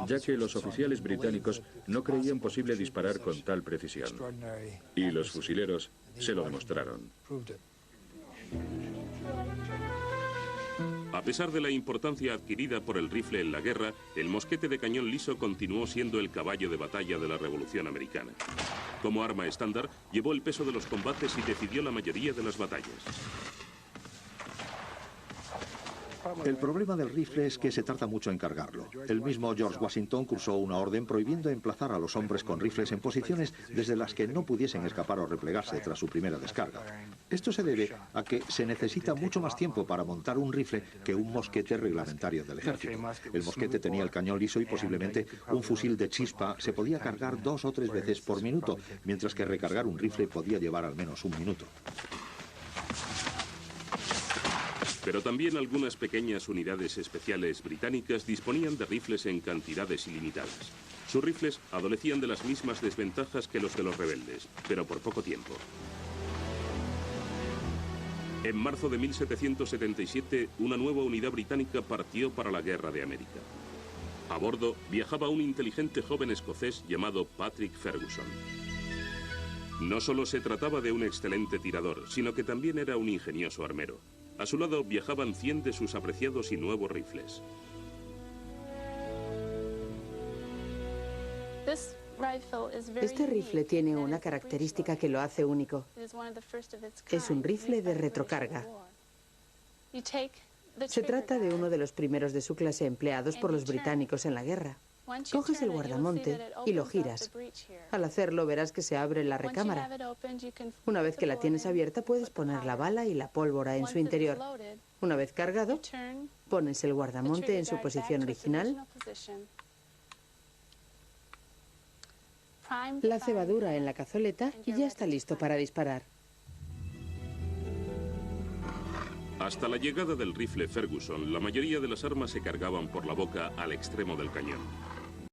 ya que los oficiales británicos no creían posible disparar con tal precisión. Y los fusileros se lo demostraron. A pesar de la importancia adquirida por el rifle en la guerra, el mosquete de cañón liso continuó siendo el caballo de batalla de la Revolución Americana. Como arma estándar, llevó el peso de los combates y decidió la mayoría de las batallas. El problema del rifle es que se tarda mucho en cargarlo. El mismo George Washington cursó una orden prohibiendo emplazar a los hombres con rifles en posiciones desde las que no pudiesen escapar o replegarse tras su primera descarga. Esto se debe a que se necesita mucho más tiempo para montar un rifle que un mosquete reglamentario del ejército. El mosquete tenía el cañón liso y posiblemente un fusil de chispa se podía cargar 2 o 3 veces por minuto, mientras que recargar un rifle podía llevar al menos 1 minuto. Pero también algunas pequeñas unidades especiales británicas disponían de rifles en cantidades ilimitadas. Sus rifles adolecían de las mismas desventajas que los de los rebeldes, pero por poco tiempo. En marzo de 1777, una nueva unidad británica partió para la Guerra de América. A bordo viajaba un inteligente joven escocés llamado Patrick Ferguson. No solo se trataba de un excelente tirador, sino que también era un ingenioso armero. A su lado viajaban 100 de sus apreciados y nuevos rifles. Este rifle tiene una característica que lo hace único. Es un rifle de retrocarga. Se trata de uno de los primeros de su clase empleados por los británicos en la guerra. Coges el guardamonte y lo giras. Al hacerlo verás que se abre la recámara. Una vez que la tienes abierta puedes poner la bala y la pólvora en su interior. Una vez cargado, pones el guardamonte en su posición original, la cebadura en la cazoleta y ya está listo para disparar. Hasta la llegada del rifle Ferguson, la mayoría de las armas se cargaban por la boca al extremo del cañón.